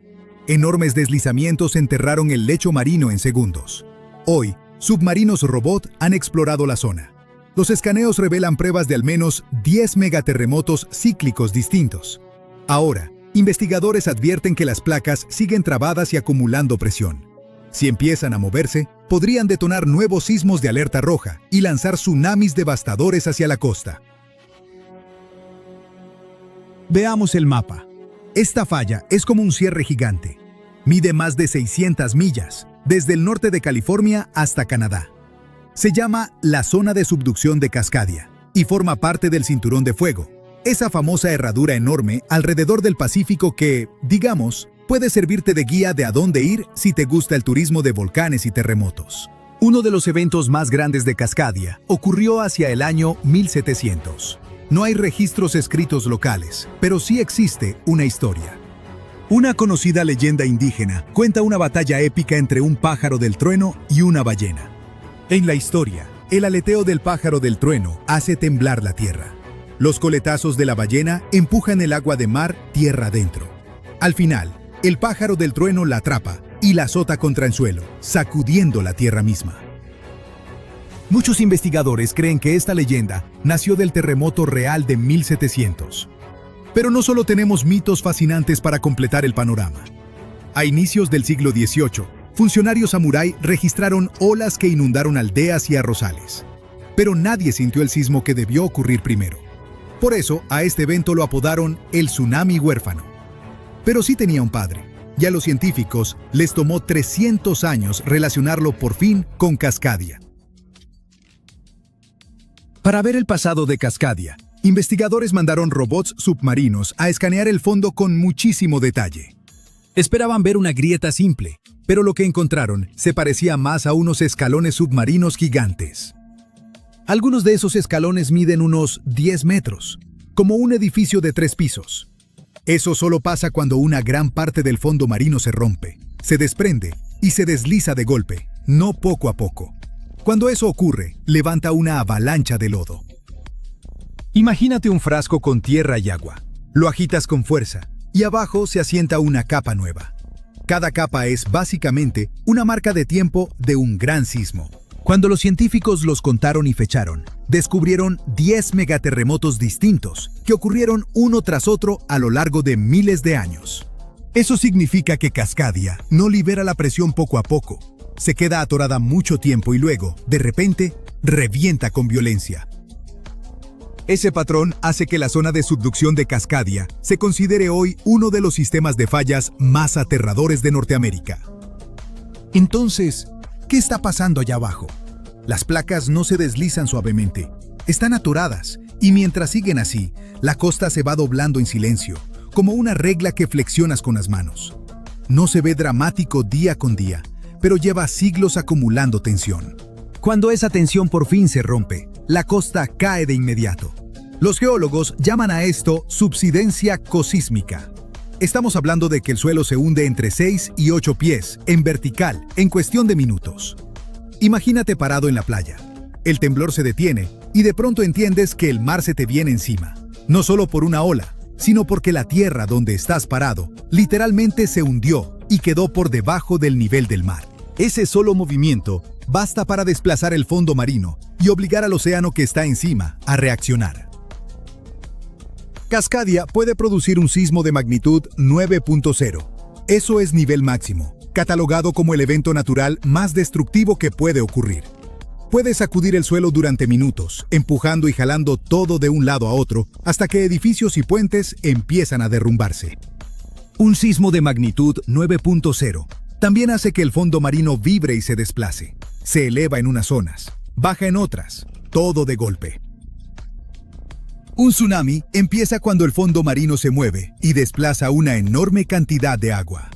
Enormes deslizamientos enterraron el lecho marino en segundos. Hoy, submarinos robot han explorado la zona. Los escaneos revelan pruebas de al menos 10 megaterremotos cíclicos distintos. Ahora, investigadores advierten que las placas siguen trabadas y acumulando presión. Si empiezan a moverse, podrían detonar nuevos sismos de alerta roja y lanzar tsunamis devastadores hacia la costa. Veamos el mapa. Esta falla es como un cierre gigante. Mide más de 600 millas, desde el norte de California hasta Canadá. Se llama la zona de subducción de Cascadia y forma parte del Cinturón de Fuego, esa famosa herradura enorme alrededor del Pacífico que, digamos, puede servirte de guía de a dónde ir si te gusta el turismo de volcanes y terremotos. Uno de los eventos más grandes de Cascadia ocurrió hacia el año 1700. No hay registros escritos locales, pero sí existe una historia. Una conocida leyenda indígena cuenta una batalla épica entre un pájaro del trueno y una ballena. En la historia, el aleteo del pájaro del trueno hace temblar la tierra. Los coletazos de la ballena empujan el agua de mar tierra adentro. Al final, el pájaro del trueno la atrapa y la azota contra el suelo, sacudiendo la tierra misma. Muchos investigadores creen que esta leyenda nació del terremoto real de 1700. Pero no solo tenemos mitos fascinantes para completar el panorama. A inicios del siglo XVIII, funcionarios samurái registraron olas que inundaron aldeas y arrozales. Pero nadie sintió el sismo que debió ocurrir primero. Por eso, a este evento lo apodaron el tsunami huérfano. Pero sí tenía un padre, y a los científicos les tomó 300 años relacionarlo por fin con Cascadia. Para ver el pasado de Cascadia, investigadores mandaron robots submarinos a escanear el fondo con muchísimo detalle. Esperaban ver una grieta simple, pero lo que encontraron se parecía más a unos escalones submarinos gigantes. Algunos de esos escalones miden unos 10 metros, como un edificio de 3 pisos. Eso solo pasa cuando una gran parte del fondo marino se rompe, se desprende y se desliza de golpe, no poco a poco. Cuando eso ocurre, levanta una avalancha de lodo. Imagínate un frasco con tierra y agua. Lo agitas con fuerza y abajo se asienta una capa nueva. Cada capa es básicamente una marca de tiempo de un gran sismo. Cuando los científicos los contaron y fecharon, descubrieron 10 megaterremotos distintos que ocurrieron uno tras otro a lo largo de miles de años. Eso significa que Cascadia no libera la presión poco a poco, se queda atorada mucho tiempo y luego, de repente, revienta con violencia. Ese patrón hace que la zona de subducción de Cascadia se considere hoy uno de los sistemas de fallas más aterradores de Norteamérica. Entonces, ¿qué está pasando allá abajo? Las placas no se deslizan suavemente, están atoradas, y mientras siguen así, la costa se va doblando en silencio, como una regla que flexionas con las manos. No se ve dramático día con día, pero lleva siglos acumulando tensión. Cuando esa tensión por fin se rompe, la costa cae de inmediato. Los geólogos llaman a esto subsidencia cosísmica. Estamos hablando de que el suelo se hunde entre 6 y 8 pies, en vertical, en cuestión de minutos. Imagínate parado en la playa. El temblor se detiene y de pronto entiendes que el mar se te viene encima. No solo por una ola, sino porque la tierra donde estás parado literalmente se hundió y quedó por debajo del nivel del mar. Ese solo movimiento basta para desplazar el fondo marino y obligar al océano que está encima a reaccionar. Cascadia puede producir un sismo de magnitud 9.0. Eso es nivel máximo, catalogado como el evento natural más destructivo que puede ocurrir. Puede sacudir el suelo durante minutos, empujando y jalando todo de un lado a otro, hasta que edificios y puentes empiezan a derrumbarse. Un sismo de magnitud 9.0 también hace que el fondo marino vibre y se desplace. Se eleva en unas zonas, baja en otras, todo de golpe. Un tsunami empieza cuando el fondo marino se mueve y desplaza una enorme cantidad de agua.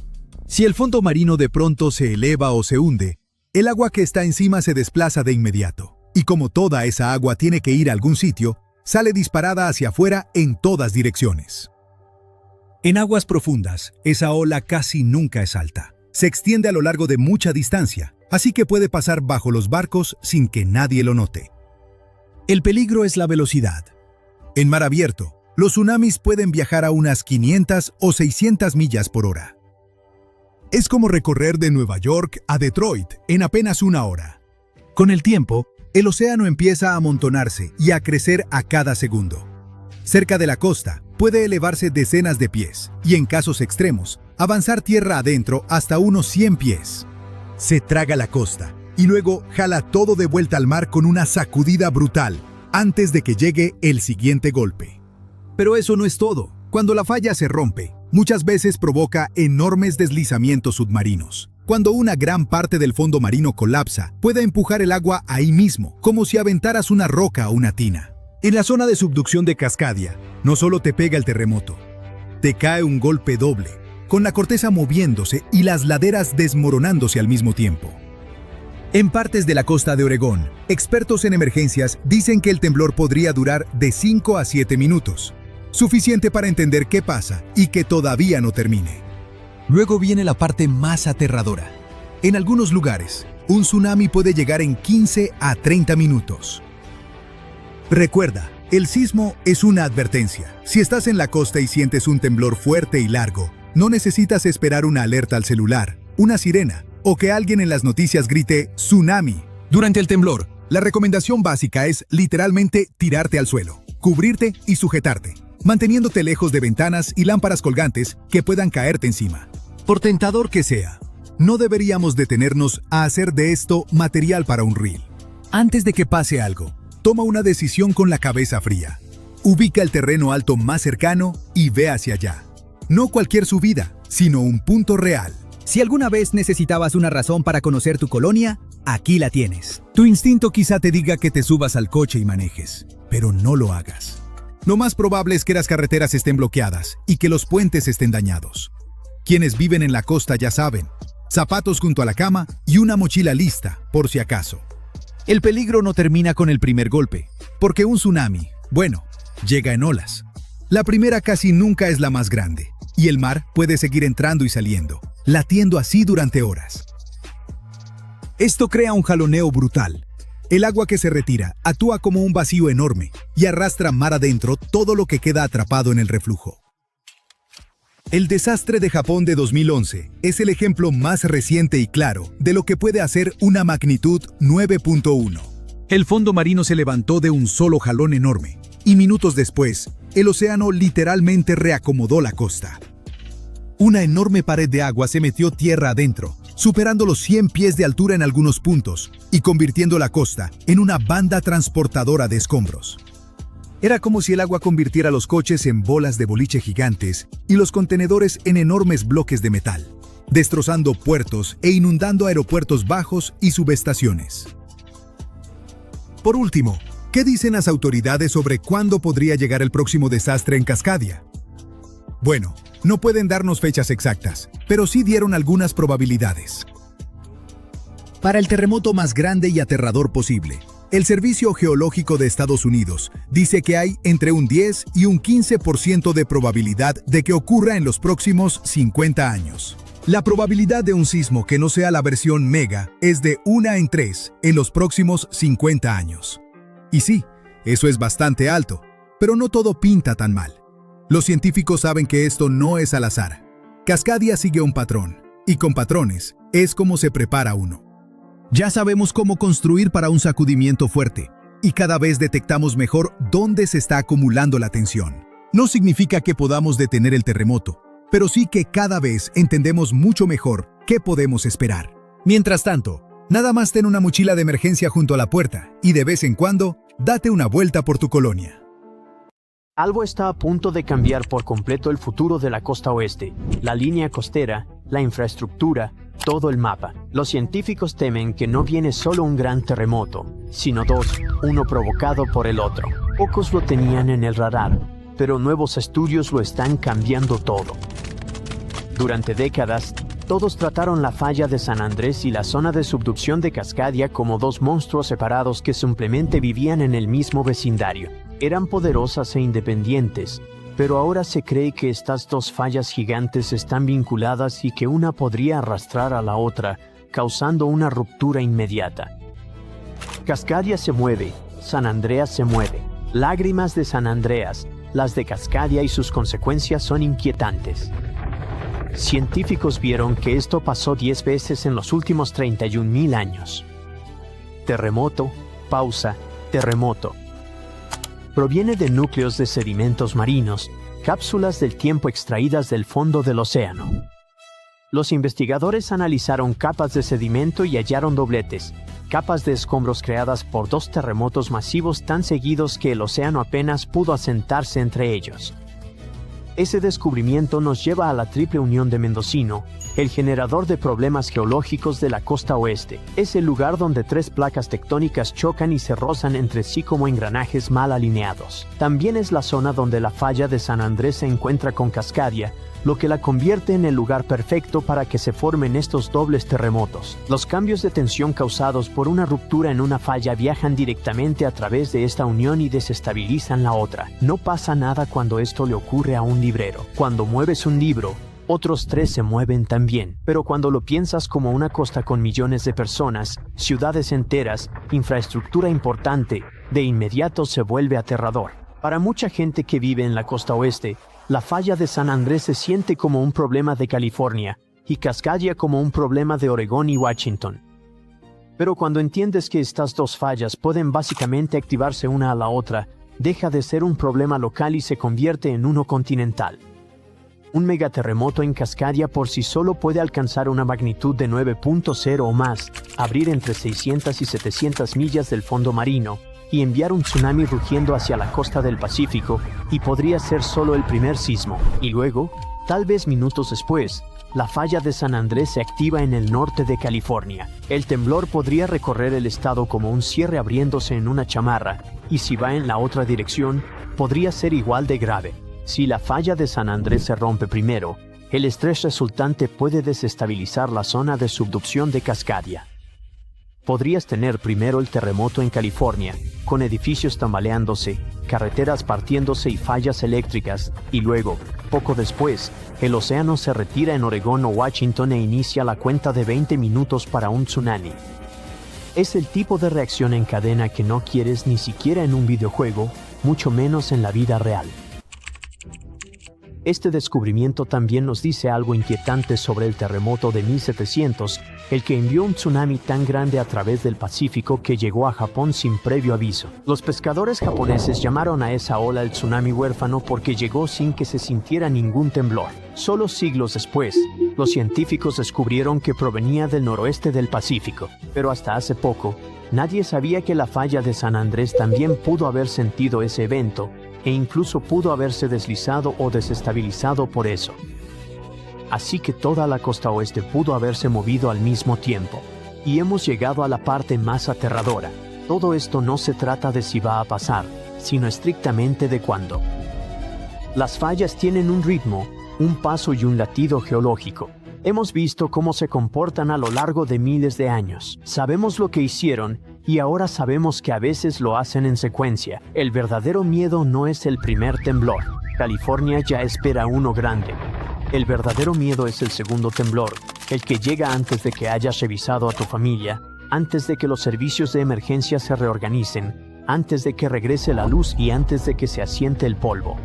Si el fondo marino de pronto se eleva o se hunde, el agua que está encima se desplaza de inmediato. Y como toda esa agua tiene que ir a algún sitio, sale disparada hacia afuera en todas direcciones. En aguas profundas, esa ola casi nunca es alta. Se extiende a lo largo de mucha distancia, así que puede pasar bajo los barcos sin que nadie lo note. El peligro es la velocidad. En mar abierto, los tsunamis pueden viajar a unas 500 o 600 millas por hora. Es como recorrer de Nueva York a Detroit en apenas una hora. Con el tiempo, el océano empieza a amontonarse y a crecer a cada segundo. Cerca de la costa, puede elevarse decenas de pies y, en casos extremos, avanzar tierra adentro hasta unos 100 pies. Se traga la costa y luego jala todo de vuelta al mar con una sacudida brutal antes de que llegue el siguiente golpe. Pero eso no es todo. Cuando la falla se rompe, muchas veces provoca enormes deslizamientos submarinos. Cuando una gran parte del fondo marino colapsa, puede empujar el agua ahí mismo, como si aventaras una roca a una tina. En la zona de subducción de Cascadia, no solo te pega el terremoto, te cae un golpe doble, con la corteza moviéndose y las laderas desmoronándose al mismo tiempo. En partes de la costa de Oregón, expertos en emergencias dicen que el temblor podría durar de 5 a 7 minutos, suficiente para entender qué pasa y que todavía no termine. Luego viene la parte más aterradora. En algunos lugares, un tsunami puede llegar en 15 a 30 minutos. Recuerda, el sismo es una advertencia. Si estás en la costa y sientes un temblor fuerte y largo, no necesitas esperar una alerta al celular, una sirena, o que alguien en las noticias grite «tsunami». Durante el temblor, la recomendación básica es literalmente tirarte al suelo, cubrirte y sujetarte, manteniéndote lejos de ventanas y lámparas colgantes que puedan caerte encima. Por tentador que sea, no deberíamos detenernos a hacer de esto material para un reel. Antes de que pase algo, toma una decisión con la cabeza fría. Ubica el terreno alto más cercano y ve hacia allá. No cualquier subida, sino un punto real. Si alguna vez necesitabas una razón para conocer tu colonia, aquí la tienes. Tu instinto quizá te diga que te subas al coche y manejes, pero no lo hagas. Lo más probable es que las carreteras estén bloqueadas y que los puentes estén dañados. Quienes viven en la costa ya saben, zapatos junto a la cama y una mochila lista, por si acaso. El peligro no termina con el primer golpe, porque un tsunami, bueno, llega en olas. La primera casi nunca es la más grande, y el mar puede seguir entrando y saliendo, latiendo así durante horas. Esto crea un jaloneo brutal. El agua que se retira actúa como un vacío enorme y arrastra mar adentro todo lo que queda atrapado en el reflujo. El desastre de Japón de 2011 es el ejemplo más reciente y claro de lo que puede hacer una magnitud 9.1. El fondo marino se levantó de un solo jalón enorme, y minutos después, el océano literalmente reacomodó la costa. Una enorme pared de agua se metió tierra adentro, superando los 100 pies de altura en algunos puntos y convirtiendo la costa en una banda transportadora de escombros. Era como si el agua convirtiera los coches en bolas de boliche gigantes y los contenedores en enormes bloques de metal, destrozando puertos e inundando aeropuertos bajos y subestaciones. Por último, ¿qué dicen las autoridades sobre cuándo podría llegar el próximo desastre en Cascadia? Bueno, no pueden darnos fechas exactas, pero sí dieron algunas probabilidades. Para el terremoto más grande y aterrador posible, el Servicio Geológico de Estados Unidos dice que hay entre un 10 y un 15% de probabilidad de que ocurra en los próximos 50 años. La probabilidad de un sismo que no sea la versión mega es de 1 en 3 en los próximos 50 años. Y sí, eso es bastante alto, pero no todo pinta tan mal. Los científicos saben que esto no es al azar. Cascadia sigue un patrón, y con patrones es como se prepara uno. Ya sabemos cómo construir para un sacudimiento fuerte, y cada vez detectamos mejor dónde se está acumulando la tensión. No significa que podamos detener el terremoto, pero sí que cada vez entendemos mucho mejor qué podemos esperar. Mientras tanto, nada más ten una mochila de emergencia junto a la puerta y de vez en cuando, date una vuelta por tu colonia. Algo está a punto de cambiar por completo el futuro de la costa oeste, la línea costera, la infraestructura, todo el mapa. Los científicos temen que no viene solo un gran terremoto, sino dos, uno provocado por el otro. Pocos lo tenían en el radar, pero nuevos estudios lo están cambiando todo. Durante décadas, todos trataron la falla de San Andrés y la zona de subducción de Cascadia como dos monstruos separados que simplemente vivían en el mismo vecindario. Eran poderosas e independientes, Pero ahora se cree que estas dos fallas gigantes están vinculadas y que una podría arrastrar a la otra, causando una ruptura inmediata. Cascadia se mueve, San Andreas se mueve. Lágrimas de San Andreas, las de Cascadia y sus consecuencias son inquietantes. Científicos vieron que esto pasó 10 veces en los últimos 31.000 años. Terremoto, pausa, terremoto. Proviene de núcleos de sedimentos marinos, cápsulas del tiempo extraídas del fondo del océano. Los investigadores analizaron capas de sedimento y hallaron dobletes, capas de escombros creadas por dos terremotos masivos tan seguidos que el océano apenas pudo asentarse entre ellos. Ese descubrimiento nos lleva a la triple unión de Mendocino, el generador de problemas geológicos de la costa oeste. Es el lugar donde tres placas tectónicas chocan y se rozan entre sí como engranajes mal alineados. También es la zona donde la falla de San Andrés se encuentra con Cascadia, lo que la convierte en el lugar perfecto para que se formen estos dobles terremotos. Los cambios de tensión causados por una ruptura en una falla viajan directamente a través de esta unión y desestabilizan la otra. No pasa nada cuando esto le ocurre a un librero. Cuando mueves un libro, otros tres se mueven también. Pero cuando lo piensas como una costa con millones de personas, ciudades enteras, infraestructura importante, de inmediato se vuelve aterrador. Para mucha gente que vive en la costa oeste, la falla de San Andrés se siente como un problema de California y Cascadia como un problema de Oregón y Washington. Pero cuando entiendes que estas dos fallas pueden básicamente activarse una a la otra, deja de ser un problema local y se convierte en uno continental. Un megaterremoto en Cascadia por sí solo puede alcanzar una magnitud de 9.0 o más, abrir entre 600 y 700 millas del fondo marino, y enviar un tsunami rugiendo hacia la costa del Pacífico, y podría ser solo el primer sismo. Y luego, tal vez minutos después, la falla de San Andrés se activa en el norte de California. El temblor podría recorrer el estado como un cierre abriéndose en una chamarra, y si va en la otra dirección, podría ser igual de grave. Si la falla de San Andrés se rompe primero, el estrés resultante puede desestabilizar la zona de subducción de Cascadia. Podrías tener primero el terremoto en California, con edificios tambaleándose, carreteras partiéndose y fallas eléctricas, y luego, poco después, el océano se retira en Oregón o Washington e inicia la cuenta de 20 minutos para un tsunami. Es el tipo de reacción en cadena que no quieres ni siquiera en un videojuego, mucho menos en la vida real. Este descubrimiento también nos dice algo inquietante sobre el terremoto de 1700, el que envió un tsunami tan grande a través del Pacífico que llegó a Japón sin previo aviso. Los pescadores japoneses llamaron a esa ola el tsunami huérfano porque llegó sin que se sintiera ningún temblor. Solo siglos después, los científicos descubrieron que provenía del noroeste del Pacífico, pero hasta hace poco, nadie sabía que la falla de San Andrés también pudo haber sentido ese evento, e incluso pudo haberse deslizado o desestabilizado por eso. Así que toda la costa oeste pudo haberse movido al mismo tiempo. Y hemos llegado a la parte más aterradora. Todo esto no se trata de si va a pasar, sino estrictamente de cuándo. Las fallas tienen un ritmo, un paso y un latido geológico. Hemos visto cómo se comportan a lo largo de miles de años. Sabemos lo que hicieron, y ahora sabemos que a veces lo hacen en secuencia. El verdadero miedo no es el primer temblor. California ya espera uno grande. El verdadero miedo es el segundo temblor, el que llega antes de que hayas revisado a tu familia, antes de que los servicios de emergencia se reorganicen, antes de que regrese la luz y antes de que se asiente el polvo.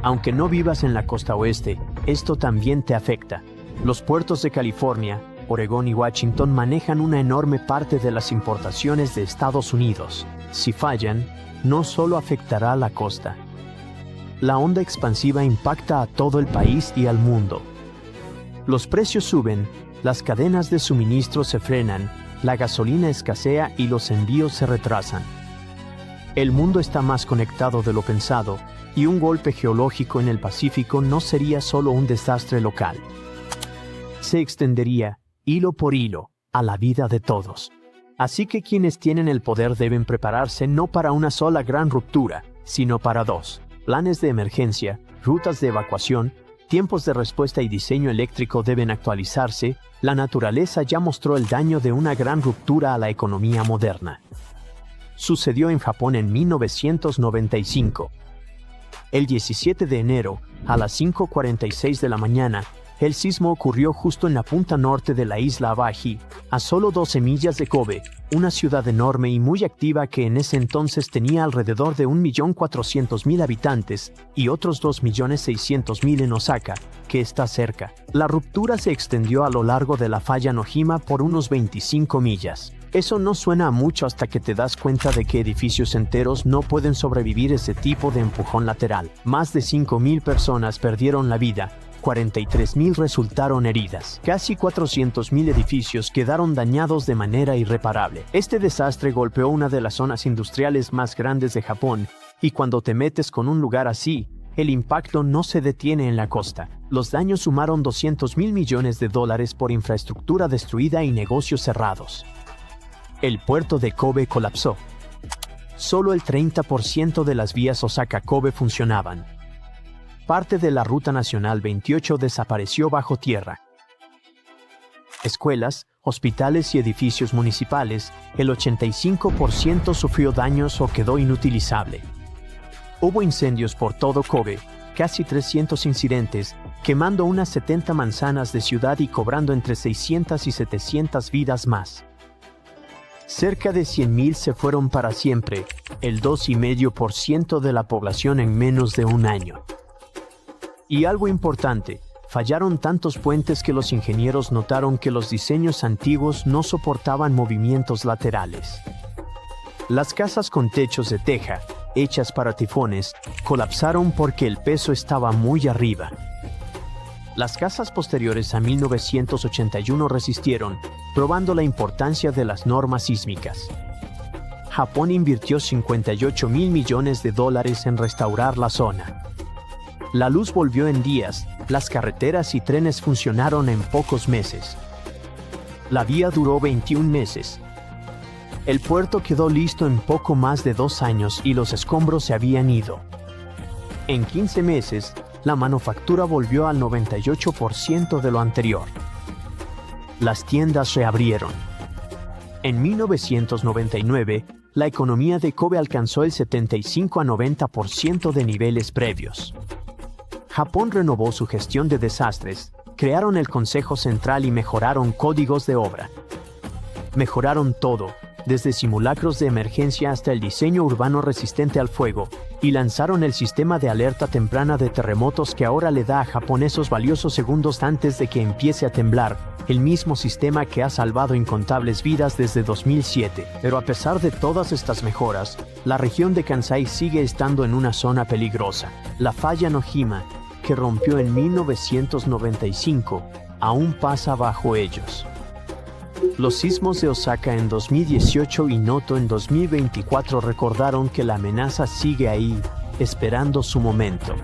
Aunque no vivas en la costa oeste, esto también te afecta. Los puertos de California, Oregón y Washington manejan una enorme parte de las importaciones de Estados Unidos. Si fallan, no solo afectará a la costa. La onda expansiva impacta a todo el país y al mundo. Los precios suben, las cadenas de suministro se frenan, la gasolina escasea y los envíos se retrasan. El mundo está más conectado de lo pensado, y un golpe geológico en el Pacífico no sería solo un desastre local. Se extendería, hilo por hilo, a la vida de todos. Así que quienes tienen el poder deben prepararse no para una sola gran ruptura, sino para dos: planes de emergencia, rutas de evacuación, tiempos de respuesta y diseño eléctrico deben actualizarse. La naturaleza ya mostró el daño de una gran ruptura a la economía moderna. Sucedió en Japón en 1995. El 17 de enero, a las 5:46 de la mañana, el sismo ocurrió justo en la punta norte de la isla Awaji, a solo 12 millas de Kobe, una ciudad enorme y muy activa que en ese entonces tenía alrededor de 1.400.000 habitantes y otros 2.600.000 en Osaka, que está cerca. La ruptura se extendió a lo largo de la falla Nojima por unos 25 millas. Eso no suena a mucho hasta que te das cuenta de que edificios enteros no pueden sobrevivir ese tipo de empujón lateral. Más de 5.000 personas perdieron la vida. 43.000 resultaron heridas. Casi 400.000 edificios quedaron dañados de manera irreparable. Este desastre golpeó una de las zonas industriales más grandes de Japón, y cuando te metes con un lugar así, el impacto no se detiene en la costa. Los daños sumaron $200.000 millones por infraestructura destruida y negocios cerrados. El puerto de Kobe colapsó. Solo el 30% de las vías Osaka-Kobe funcionaban. Parte de la Ruta Nacional 28 desapareció bajo tierra. Escuelas, hospitales y edificios municipales, el 85% sufrió daños o quedó inutilizable. Hubo incendios por todo Kobe, casi 300 incidentes, quemando unas 70 manzanas de ciudad y cobrando entre 600 y 700 vidas más. Cerca de 100.000 se fueron para siempre, el 2,5% de la población en menos de un año. Y algo importante, fallaron tantos puentes que los ingenieros notaron que los diseños antiguos no soportaban movimientos laterales. Las casas con techos de teja, hechas para tifones, colapsaron porque el peso estaba muy arriba. Las casas posteriores a 1981 resistieron, probando la importancia de las normas sísmicas. Japón invirtió $58.000 millones en restaurar la zona. La luz volvió en días, las carreteras y trenes funcionaron en pocos meses. La vía duró 21 meses. El puerto quedó listo en poco más de 2 años y los escombros se habían ido. En 15 meses, la manufactura volvió al 98% de lo anterior. Las tiendas reabrieron. En 1999, la economía de Kobe alcanzó el 75 a 90% de niveles previos. Japón renovó su gestión de desastres, crearon el Consejo Central y mejoraron códigos de obra. Mejoraron todo, desde simulacros de emergencia hasta el diseño urbano resistente al fuego, y lanzaron el sistema de alerta temprana de terremotos que ahora le da a Japón esos valiosos segundos antes de que empiece a temblar, el mismo sistema que ha salvado incontables vidas desde 2007. Pero a pesar de todas estas mejoras, la región de Kansai sigue estando en una zona peligrosa. La falla Nojima, que rompió en 1995, aún pasa bajo ellos. Los sismos de Osaka en 2018 y Noto en 2024 recordaron que la amenaza sigue ahí, esperando su momento.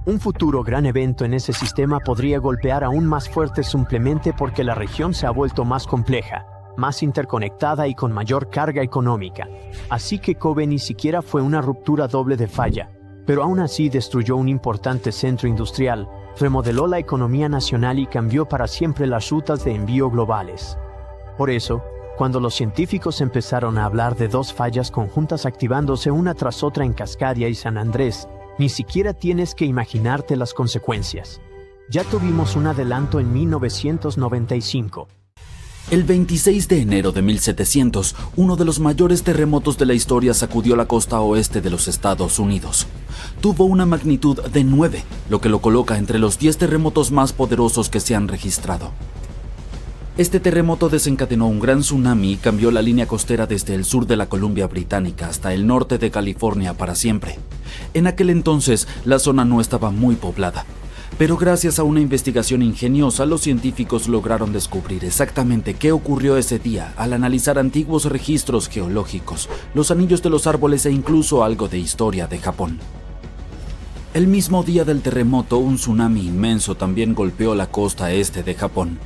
Un futuro gran evento en ese sistema podría golpear aún más fuerte simplemente porque la región se ha vuelto más compleja, más interconectada y con mayor carga económica. Así que Kobe ni siquiera fue una ruptura doble de falla, pero aún así destruyó un importante centro industrial, remodeló la economía nacional y cambió para siempre las rutas de envío globales. Por eso, cuando los científicos empezaron a hablar de 2 fallas conjuntas activándose una tras otra en Cascadia y San Andrés, ni siquiera tienes que imaginarte las consecuencias. Ya tuvimos un adelanto en 1995. El 26 de enero de 1700, uno de los mayores terremotos de la historia sacudió la costa oeste de los Estados Unidos. Tuvo una magnitud de 9, lo que lo coloca entre los 10 terremotos más poderosos que se han registrado. Este terremoto desencadenó un gran tsunami y cambió la línea costera desde el sur de la Columbia Británica hasta el norte de California para siempre. En aquel entonces, la zona no estaba muy poblada. Pero gracias a una investigación ingeniosa, los científicos lograron descubrir exactamente qué ocurrió ese día al analizar antiguos registros geológicos, los anillos de los árboles e incluso algo de historia de Japón. El mismo día del terremoto, un tsunami inmenso también golpeó la costa este de Japón.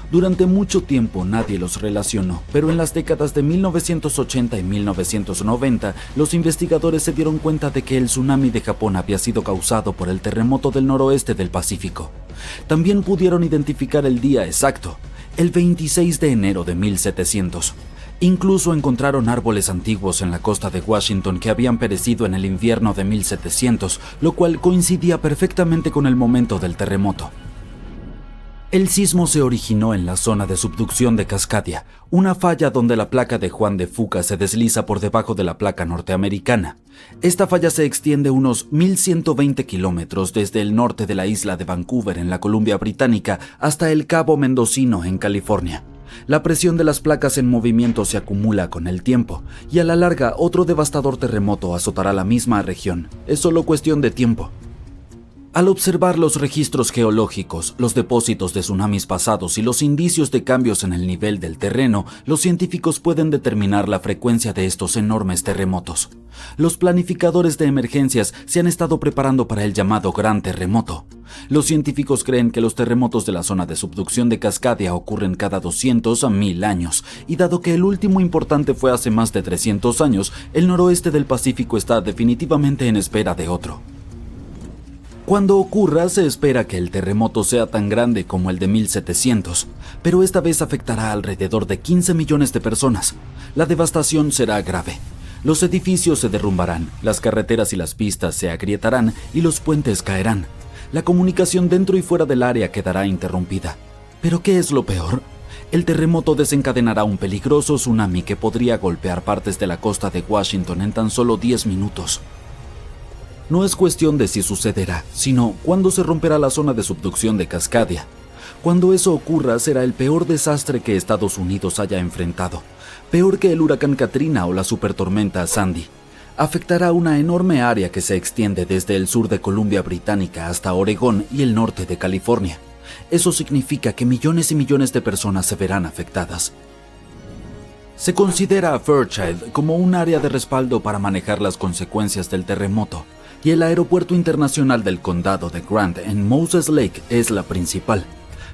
Durante mucho tiempo nadie los relacionó, pero en las décadas de 1980 y 1990, los investigadores se dieron cuenta de que el tsunami de Japón había sido causado por el terremoto del noroeste del Pacífico. También pudieron identificar el día exacto, el 26 de enero de 1700. Incluso encontraron árboles antiguos en la costa de Washington que habían perecido en el invierno de 1700, lo cual coincidía perfectamente con el momento del terremoto. El sismo se originó en la zona de subducción de Cascadia, una falla donde la placa de Juan de Fuca se desliza por debajo de la placa norteamericana. Esta falla se extiende unos 1.120 kilómetros desde el norte de la isla de Vancouver en la Columbia Británica hasta el Cabo Mendocino en California. La presión de las placas en movimiento se acumula con el tiempo, y a la larga otro devastador terremoto azotará la misma región. Es solo cuestión de tiempo. Al observar los registros geológicos, los depósitos de tsunamis pasados y los indicios de cambios en el nivel del terreno, los científicos pueden determinar la frecuencia de estos enormes terremotos. Los planificadores de emergencias se han estado preparando para el llamado Gran Terremoto. Los científicos creen que los terremotos de la zona de subducción de Cascadia ocurren cada 200 a 1000 años, y dado que el último importante fue hace más de 300 años, el noroeste del Pacífico está definitivamente en espera de otro. Cuando ocurra, se espera que el terremoto sea tan grande como el de 1700, pero esta vez afectará a alrededor de 15 millones de personas. La devastación será grave. Los edificios se derrumbarán, las carreteras y las pistas se agrietarán y los puentes caerán. La comunicación dentro y fuera del área quedará interrumpida. ¿Pero qué es lo peor? El terremoto desencadenará un peligroso tsunami que podría golpear partes de la costa de Washington en tan solo 10 minutos. No es cuestión de si sucederá, sino cuándo se romperá la zona de subducción de Cascadia. Cuando eso ocurra, será el peor desastre que Estados Unidos haya enfrentado, peor que el huracán Katrina o la supertormenta Sandy. Afectará una enorme área que se extiende desde el sur de Columbia Británica hasta Oregón y el norte de California. Eso significa que millones y millones de personas se verán afectadas. Se considera a Fairchild como un área de respaldo para manejar las consecuencias del terremoto, y el aeropuerto internacional del condado de Grant en Moses Lake es la principal.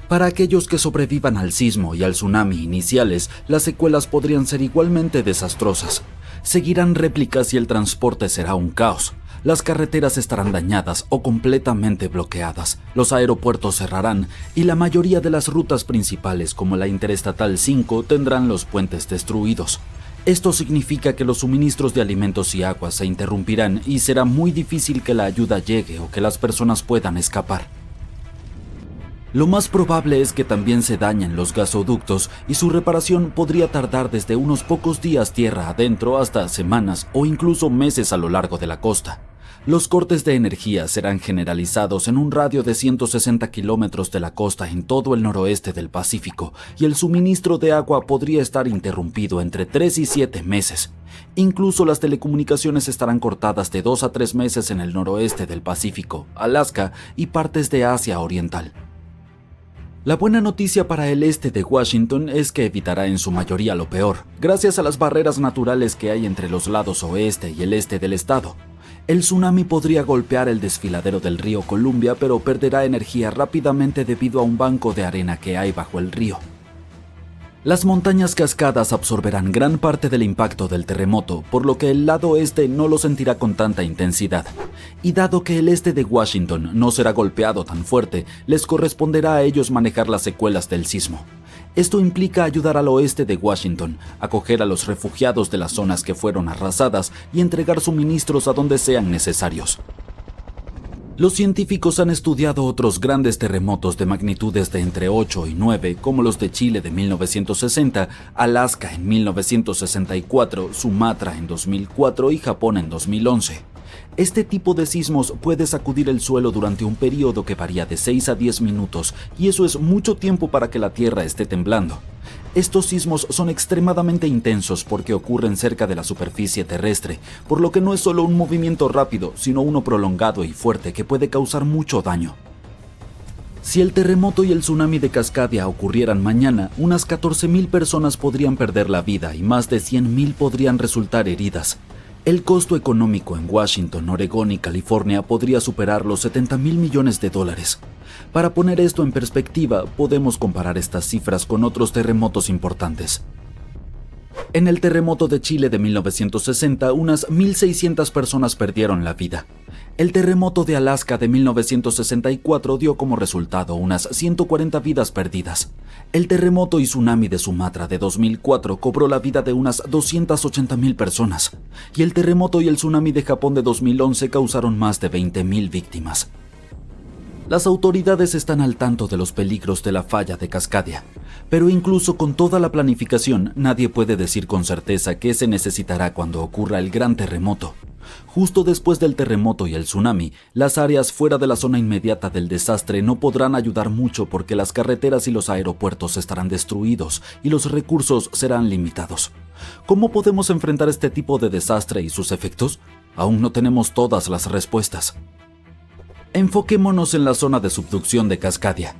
Para aquellos que sobrevivan al sismo y al tsunami iniciales, las secuelas podrían ser igualmente desastrosas. Seguirán réplicas y el transporte será un caos. Las carreteras estarán dañadas o completamente bloqueadas, los aeropuertos cerrarán y la mayoría de las rutas principales como la Interestatal 5 tendrán los puentes destruidos. Esto significa que los suministros de alimentos y agua se interrumpirán y será muy difícil que la ayuda llegue o que las personas puedan escapar. Lo más probable es que también se dañen los gasoductos y su reparación podría tardar desde unos pocos días tierra adentro hasta semanas o incluso meses a lo largo de la costa. Los cortes de energía serán generalizados en un radio de 160 kilómetros de la costa en todo el noroeste del Pacífico, y el suministro de agua podría estar interrumpido entre 3 y 7 meses. Incluso las telecomunicaciones estarán cortadas de 2 a 3 meses en el noroeste del Pacífico, Alaska y partes de Asia Oriental. La buena noticia para el este de Washington es que evitará en su mayoría lo peor, gracias a las barreras naturales que hay entre los lados oeste y el este del estado. El tsunami podría golpear el desfiladero del río Columbia, pero perderá energía rápidamente debido a un banco de arena que hay bajo el río. Las montañas cascadas absorberán gran parte del impacto del terremoto, por lo que el lado este no lo sentirá con tanta intensidad. Y dado que el este de Washington no será golpeado tan fuerte, les corresponderá a ellos manejar las secuelas del sismo. Esto implica ayudar al oeste de Washington, acoger a los refugiados de las zonas que fueron arrasadas y entregar suministros a donde sean necesarios. Los científicos han estudiado otros grandes terremotos de magnitudes de entre 8 y 9, como los de Chile de 1960, Alaska en 1964, Sumatra en 2004 y Japón en 2011. Este tipo de sismos puede sacudir el suelo durante un periodo que varía de 6 a 10 minutos, y eso es mucho tiempo para que la Tierra esté temblando. Estos sismos son extremadamente intensos porque ocurren cerca de la superficie terrestre, por lo que no es solo un movimiento rápido, sino uno prolongado y fuerte que puede causar mucho daño. Si el terremoto y el tsunami de Cascadia ocurrieran mañana, unas 14,000 personas podrían perder la vida y más de 100,000 podrían resultar heridas. El costo económico en Washington, Oregón y California podría superar los $70,000 millones. Para poner esto en perspectiva, podemos comparar estas cifras con otros terremotos importantes. En el terremoto de Chile de 1960, unas 1,600 personas perdieron la vida. El terremoto de Alaska de 1964 dio como resultado unas 140 vidas perdidas. El terremoto y tsunami de Sumatra de 2004 cobró la vida de unas 280,000 personas. Y el terremoto y el tsunami de Japón de 2011 causaron más de 20,000 víctimas. Las autoridades están al tanto de los peligros de la falla de Cascadia, pero incluso con toda la planificación, nadie puede decir con certeza qué se necesitará cuando ocurra el gran terremoto. Justo después del terremoto y el tsunami, las áreas fuera de la zona inmediata del desastre no podrán ayudar mucho porque las carreteras y los aeropuertos estarán destruidos y los recursos serán limitados. ¿Cómo podemos enfrentar este tipo de desastre y sus efectos? Aún no tenemos todas las respuestas. Enfoquémonos en la zona de subducción de Cascadia.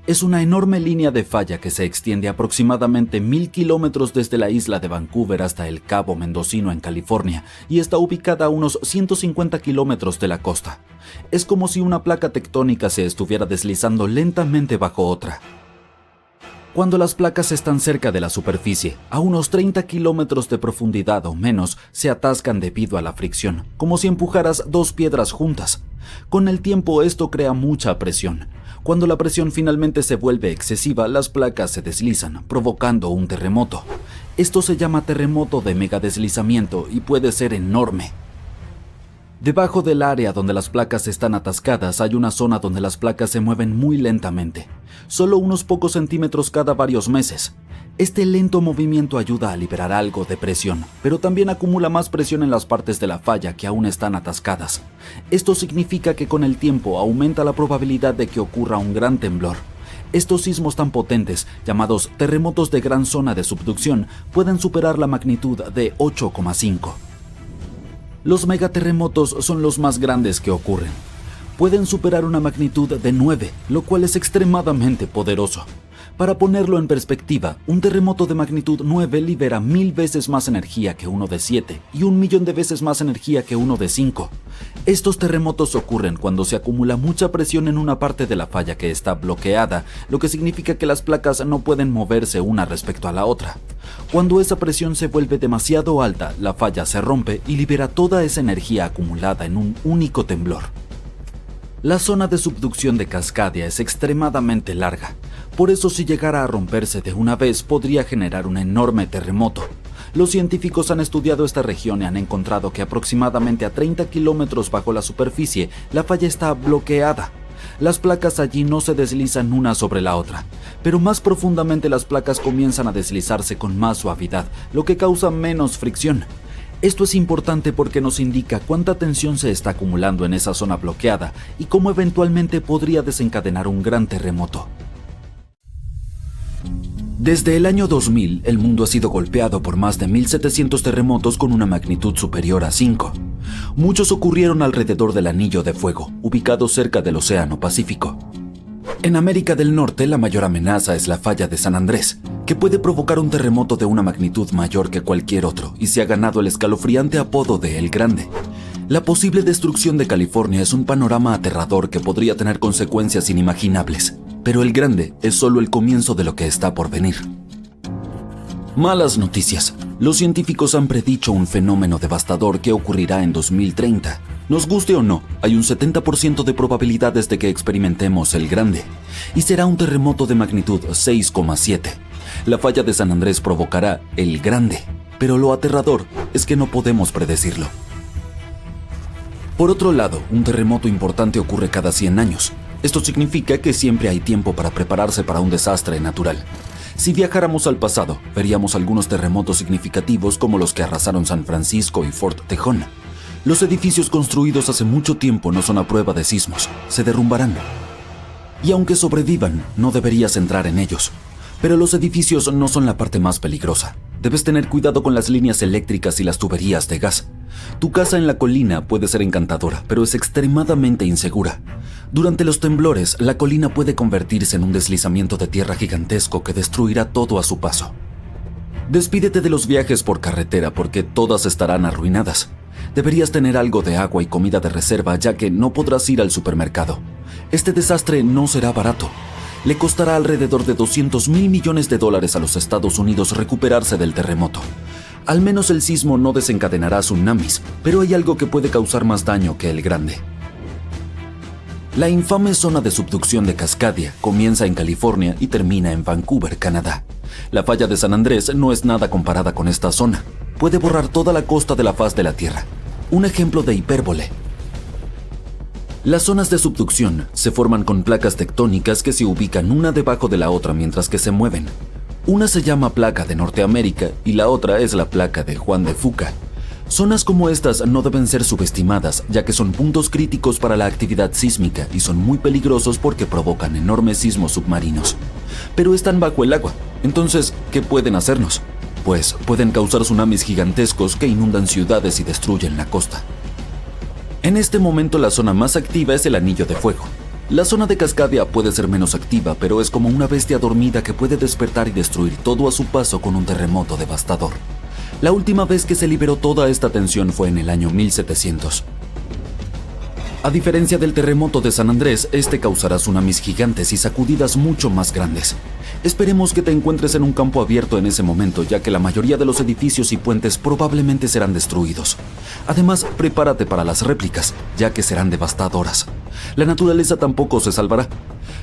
Es una enorme línea de falla que se extiende aproximadamente 1,000 kilómetros desde la isla de Vancouver hasta el Cabo Mendocino en California y está ubicada a unos 150 kilómetros de la costa. Es como si una placa tectónica se estuviera deslizando lentamente bajo otra. Cuando las placas están cerca de la superficie, a unos 30 kilómetros de profundidad o menos, se atascan debido a la fricción, como si empujaras dos piedras juntas. Con el tiempo esto crea mucha presión. Cuando la presión finalmente se vuelve excesiva, las placas se deslizan, provocando un terremoto. Esto se llama terremoto de megadeslizamiento y puede ser enorme. Debajo del área donde las placas están atascadas hay una zona donde las placas se mueven muy lentamente, solo unos pocos centímetros cada varios meses. Este lento movimiento ayuda a liberar algo de presión, pero también acumula más presión en las partes de la falla que aún están atascadas. Esto significa que con el tiempo aumenta la probabilidad de que ocurra un gran temblor. Estos sismos tan potentes, llamados terremotos de gran zona de subducción, pueden superar la magnitud de 8,5. Los megaterremotos son los más grandes que ocurren. Pueden superar una magnitud de 9, lo cual es extremadamente poderoso. Para ponerlo en perspectiva, un terremoto de magnitud 9 libera 1,000 veces más energía que uno de 7 y 1,000,000 de veces más energía que uno de 5. Estos terremotos ocurren cuando se acumula mucha presión en una parte de la falla que está bloqueada, lo que significa que las placas no pueden moverse una respecto a la otra. Cuando esa presión se vuelve demasiado alta, la falla se rompe y libera toda esa energía acumulada en un único temblor. La zona de subducción de Cascadia es extremadamente larga, por eso si llegara a romperse de una vez podría generar un enorme terremoto. Los científicos han estudiado esta región y han encontrado que aproximadamente a 30 kilómetros bajo la superficie la falla está bloqueada. Las placas allí no se deslizan una sobre la otra, pero más profundamente las placas comienzan a deslizarse con más suavidad, lo que causa menos fricción. Esto es importante porque nos indica cuánta tensión se está acumulando en esa zona bloqueada y cómo eventualmente podría desencadenar un gran terremoto. Desde el año 2000, el mundo ha sido golpeado por más de 1,700 terremotos con una magnitud superior a 5. Muchos ocurrieron alrededor del Anillo de Fuego, ubicado cerca del Océano Pacífico. En América del Norte, la mayor amenaza es la falla de San Andrés, que puede provocar un terremoto de una magnitud mayor que cualquier otro y se ha ganado el escalofriante apodo de El Grande. La posible destrucción de California es un panorama aterrador que podría tener consecuencias inimaginables, pero El Grande es solo el comienzo de lo que está por venir. Malas noticias. Los científicos han predicho un fenómeno devastador que ocurrirá en 2030. Nos guste o no, hay un 70% de probabilidades de que experimentemos El Grande, y será un terremoto de magnitud 6,7. La falla de San Andrés provocará El Grande, pero lo aterrador es que no podemos predecirlo. Por otro lado, un terremoto importante ocurre cada 100 años. Esto significa que siempre hay tiempo para prepararse para un desastre natural. Si viajáramos al pasado, veríamos algunos terremotos significativos como los que arrasaron San Francisco y Fort Tejon. Los edificios construidos hace mucho tiempo no son a prueba de sismos, se derrumbarán. Y aunque sobrevivan, no deberías entrar en ellos. Pero los edificios no son la parte más peligrosa. Debes tener cuidado con las líneas eléctricas y las tuberías de gas. Tu casa en la colina puede ser encantadora, pero es extremadamente insegura. Durante los temblores, la colina puede convertirse en un deslizamiento de tierra gigantesco que destruirá todo a su paso. Despídete de los viajes por carretera porque todas estarán arruinadas. Deberías tener algo de agua y comida de reserva ya que no podrás ir al supermercado. Este desastre no será barato. Le costará alrededor de $200,000 millones a los Estados Unidos recuperarse del terremoto. Al menos el sismo no desencadenará tsunamis, pero hay algo que puede causar más daño que El Grande. La infame zona de subducción de Cascadia comienza en California y termina en Vancouver, Canadá. La falla de San Andrés no es nada comparada con esta zona. Puede borrar toda la costa de la faz de la Tierra. Un ejemplo de hipérbole. Las zonas de subducción se forman con placas tectónicas que se ubican una debajo de la otra mientras que se mueven. Una se llama placa de Norteamérica y la otra es la placa de Juan de Fuca. Zonas como estas no deben ser subestimadas, ya que son puntos críticos para la actividad sísmica y son muy peligrosos porque provocan enormes sismos submarinos. Pero están bajo el agua, entonces, ¿qué pueden hacernos? Pues pueden causar tsunamis gigantescos que inundan ciudades y destruyen la costa. En este momento la zona más activa es el Anillo de Fuego. La zona de Cascadia puede ser menos activa, pero es como una bestia dormida que puede despertar y destruir todo a su paso con un terremoto devastador. La última vez que se liberó toda esta tensión fue en el año 1700. A diferencia del terremoto de San Andrés, este causará tsunamis gigantes y sacudidas mucho más grandes. Esperemos que te encuentres en un campo abierto en ese momento, ya que la mayoría de los edificios y puentes probablemente serán destruidos. Además, prepárate para las réplicas, ya que serán devastadoras. La naturaleza tampoco se salvará.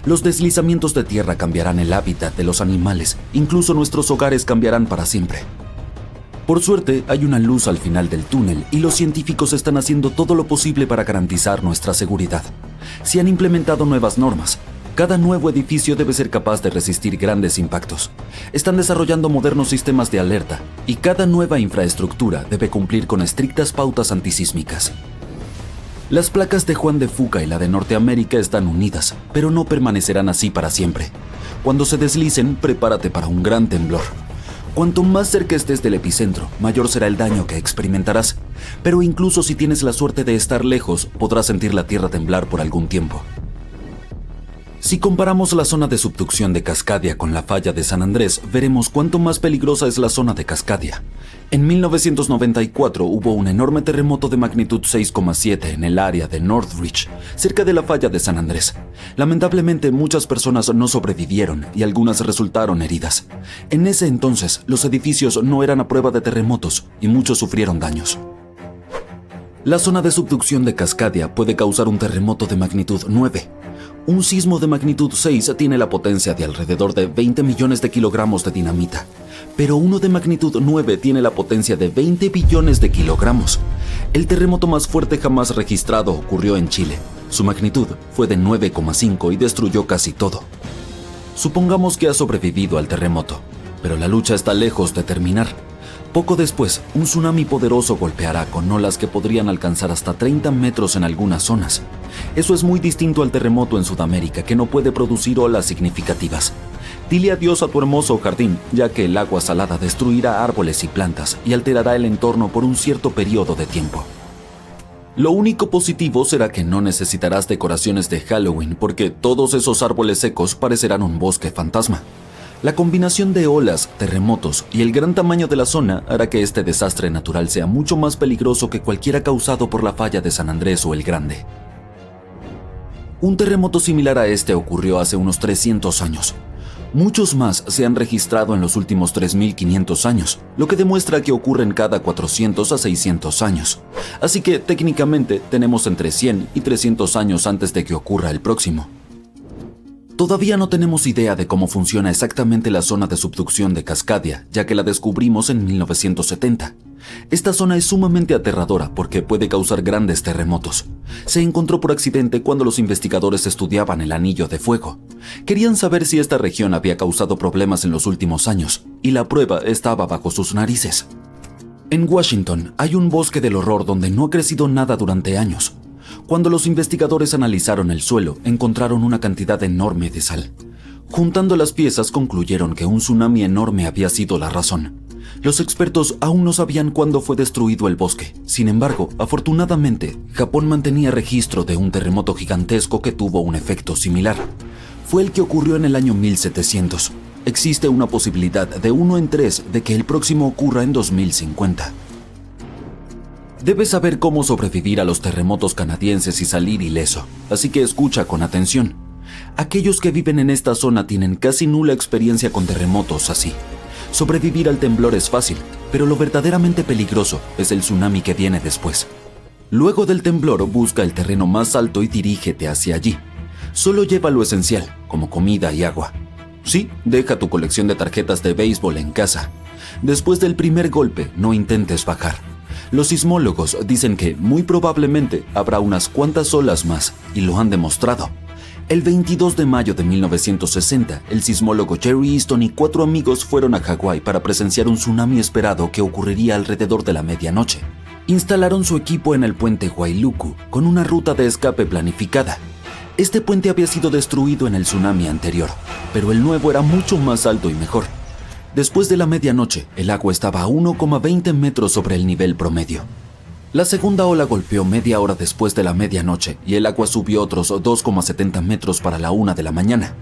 Los deslizamientos de tierra cambiarán el hábitat de los animales, incluso nuestros hogares cambiarán para siempre. Por suerte, hay una luz al final del túnel y los científicos están haciendo todo lo posible para garantizar nuestra seguridad. Se han implementado nuevas normas. Cada nuevo edificio debe ser capaz de resistir grandes impactos. Están desarrollando modernos sistemas de alerta y cada nueva infraestructura debe cumplir con estrictas pautas antisísmicas. Las placas de Juan de Fuca y la de Norteamérica están unidas, pero no permanecerán así para siempre. Cuando se deslicen, prepárate para un gran temblor. Cuanto más cerca estés del epicentro, mayor será el daño que experimentarás. Pero incluso si tienes la suerte de estar lejos, podrás sentir la tierra temblar por algún tiempo. Si comparamos la zona de subducción de Cascadia con la falla de San Andrés, veremos cuánto más peligrosa es la zona de Cascadia. En 1994 hubo un enorme terremoto de magnitud 6,7 en el área de Northridge, cerca de la falla de San Andrés. Lamentablemente, muchas personas no sobrevivieron y algunas resultaron heridas. En ese entonces, los edificios no eran a prueba de terremotos y muchos sufrieron daños. La zona de subducción de Cascadia puede causar un terremoto de magnitud 9. Un sismo de magnitud 6 tiene la potencia de alrededor de 20 millones de kilogramos de dinamita, pero uno de magnitud 9 tiene la potencia de 20 billones de kilogramos. El terremoto más fuerte jamás registrado ocurrió en Chile. Su magnitud fue de 9,5 y destruyó casi todo. Supongamos que has sobrevivido al terremoto, pero la lucha está lejos de terminar. Poco después, un tsunami poderoso golpeará con olas que podrían alcanzar hasta 30 metros en algunas zonas. Eso es muy distinto al terremoto en Sudamérica, que no puede producir olas significativas. Dile adiós a tu hermoso jardín, ya que el agua salada destruirá árboles y plantas y alterará el entorno por un cierto periodo de tiempo. Lo único positivo será que no necesitarás decoraciones de Halloween, porque todos esos árboles secos parecerán un bosque fantasma. La combinación de olas, terremotos y el gran tamaño de la zona hará que este desastre natural sea mucho más peligroso que cualquiera causado por la falla de San Andrés o el Grande. Un terremoto similar a este ocurrió hace unos 300 años. Muchos más se han registrado en los últimos 3.500 años, lo que demuestra que ocurren cada 400 a 600 años. Así que técnicamente tenemos entre 100 y 300 años antes de que ocurra el próximo. Todavía no tenemos idea de cómo funciona exactamente la zona de subducción de Cascadia, ya que la descubrimos en 1970. Esta zona es sumamente aterradora porque puede causar grandes terremotos. Se encontró por accidente cuando los investigadores estudiaban el Anillo de Fuego. Querían saber si esta región había causado problemas en los últimos años, y la prueba estaba bajo sus narices. En Washington hay un bosque del horror donde no ha crecido nada durante años. Cuando los investigadores analizaron el suelo, encontraron una cantidad enorme de sal. Juntando las piezas, concluyeron que un tsunami enorme había sido la razón. Los expertos aún no sabían cuándo fue destruido el bosque. Sin embargo, afortunadamente, Japón mantenía registro de un terremoto gigantesco que tuvo un efecto similar. Fue el que ocurrió en el año 1700. Existe una posibilidad de 1 en 3 de que el próximo ocurra en 2050. Debes saber cómo sobrevivir a los terremotos canadienses y salir ileso, así que escucha con atención. Aquellos que viven en esta zona tienen casi nula experiencia con terremotos así. Sobrevivir al temblor es fácil, pero lo verdaderamente peligroso es el tsunami que viene después. Luego del temblor, busca el terreno más alto y dirígete hacia allí. Solo lleva lo esencial, como comida y agua. Sí, deja tu colección de tarjetas de béisbol en casa. Después del primer golpe, no intentes bajar. Los sismólogos dicen que, muy probablemente, habrá unas cuantas olas más, y lo han demostrado. El 22 de mayo de 1960, el sismólogo Jerry Easton y 4 amigos fueron a Hawái para presenciar un tsunami esperado que ocurriría alrededor de la medianoche. Instalaron su equipo en el puente Wailuku, con una ruta de escape planificada. Este puente había sido destruido en el tsunami anterior, pero el nuevo era mucho más alto y mejor. Después de la medianoche, el agua estaba a 1,20 metros sobre el nivel promedio. La segunda ola golpeó media hora después de la medianoche y el agua subió otros 2,70 metros para la 1 de la mañana.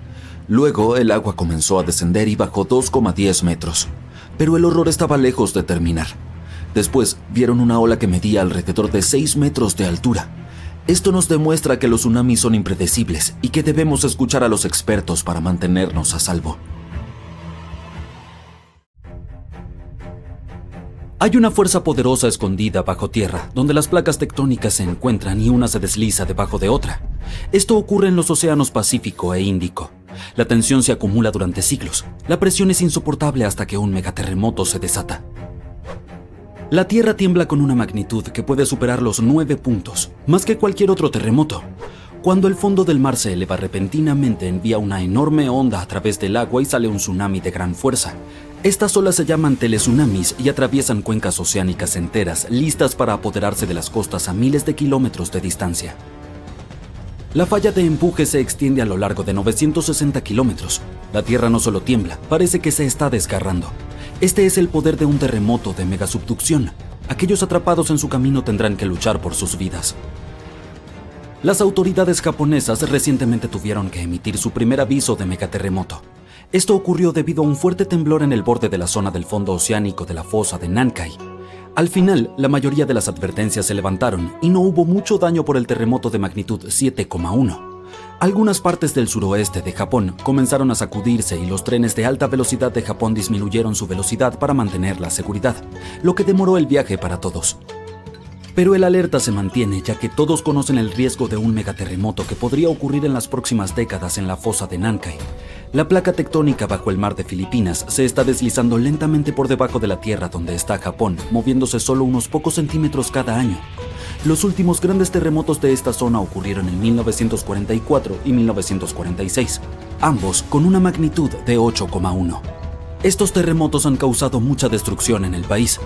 Luego, el agua comenzó a descender y bajó 2,10 metros. Pero el horror estaba lejos de terminar. Después, vieron una ola que medía alrededor de 6 metros de altura. Esto nos demuestra que los tsunamis son impredecibles y que debemos escuchar a los expertos para mantenernos a salvo. Hay una fuerza poderosa escondida bajo tierra, donde las placas tectónicas se encuentran y una se desliza debajo de otra. Esto ocurre en los océanos Pacífico e Índico. La tensión se acumula durante siglos. La presión es insoportable hasta que un megaterremoto se desata. La Tierra tiembla con una magnitud que puede superar los 9 puntos, más que cualquier otro terremoto. Cuando el fondo del mar se eleva repentinamente, envía una enorme onda a través del agua y sale un tsunami de gran fuerza. Estas olas se llaman teletsunamis y atraviesan cuencas oceánicas enteras, listas para apoderarse de las costas a miles de kilómetros de distancia. La falla de empuje se extiende a lo largo de 960 kilómetros. La Tierra no solo tiembla, parece que se está desgarrando. Este es el poder de un terremoto de megasubducción. Aquellos atrapados en su camino tendrán que luchar por sus vidas. Las autoridades japonesas recientemente tuvieron que emitir su primer aviso de megaterremoto. Esto ocurrió debido a un fuerte temblor en el borde de la zona del fondo oceánico de la fosa de Nankai. Al final, la mayoría de las advertencias se levantaron y no hubo mucho daño por el terremoto de magnitud 7,1. Algunas partes del suroeste de Japón comenzaron a sacudirse y los trenes de alta velocidad de Japón disminuyeron su velocidad para mantener la seguridad, lo que demoró el viaje para todos. Pero el alerta se mantiene ya que todos conocen el riesgo de un megaterremoto que podría ocurrir en las próximas décadas en la fosa de Nankai. La placa tectónica bajo el mar de Filipinas se está deslizando lentamente por debajo de la tierra donde está Japón, moviéndose solo unos pocos centímetros cada año. Los últimos grandes terremotos de esta zona ocurrieron en 1944 y 1946, ambos con una magnitud de 8,1. Estos terremotos han causado mucha destrucción en el país.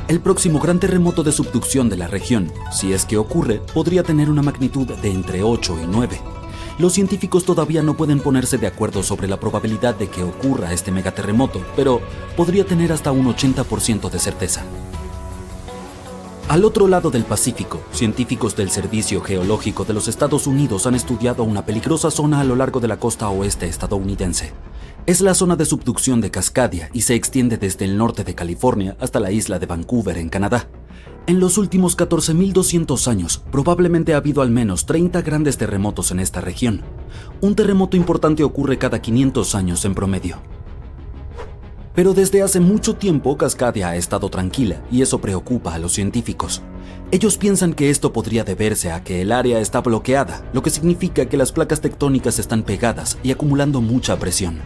El próximo gran terremoto de subducción de la región, si es que ocurre, podría tener una magnitud de entre 8 y 9. Los científicos todavía no pueden ponerse de acuerdo sobre la probabilidad de que ocurra este megaterremoto, pero podría tener hasta un 80% de certeza. Al otro lado del Pacífico, científicos del Servicio Geológico de los Estados Unidos han estudiado una peligrosa zona a lo largo de la costa oeste estadounidense. Es la zona de subducción de Cascadia y se extiende desde el norte de California hasta la isla de Vancouver en Canadá. En los últimos 14.200 años, probablemente ha habido al menos 30 grandes terremotos en esta región. Un terremoto importante ocurre cada 500 años en promedio. Pero desde hace mucho tiempo Cascadia ha estado tranquila y eso preocupa a los científicos. Ellos piensan que esto podría deberse a que el área está bloqueada, lo que significa que las placas tectónicas están pegadas y acumulando mucha presión.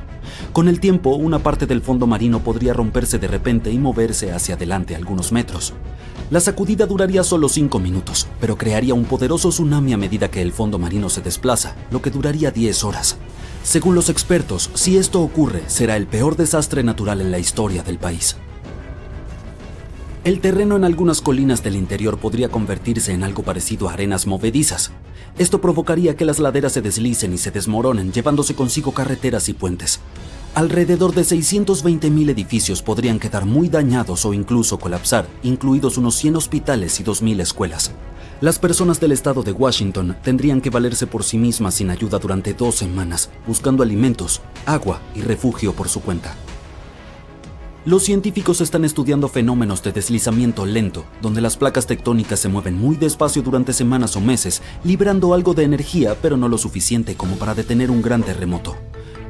Con el tiempo, una parte del fondo marino podría romperse de repente y moverse hacia adelante algunos metros. La sacudida duraría solo 5 minutos, pero crearía un poderoso tsunami a medida que el fondo marino se desplaza, lo que duraría 10 horas. Según los expertos, si esto ocurre, será el peor desastre natural en la historia del país. El terreno en algunas colinas del interior podría convertirse en algo parecido a arenas movedizas. Esto provocaría que las laderas se deslicen y se desmoronen, llevándose consigo carreteras y puentes. Alrededor de 620.000 edificios podrían quedar muy dañados o incluso colapsar, incluidos unos 100 hospitales y 2.000 escuelas. Las personas del estado de Washington tendrían que valerse por sí mismas sin ayuda durante 2 semanas, buscando alimentos, agua y refugio por su cuenta. Los científicos están estudiando fenómenos de deslizamiento lento, donde las placas tectónicas se mueven muy despacio durante semanas o meses, liberando algo de energía, pero no lo suficiente como para detener un gran terremoto.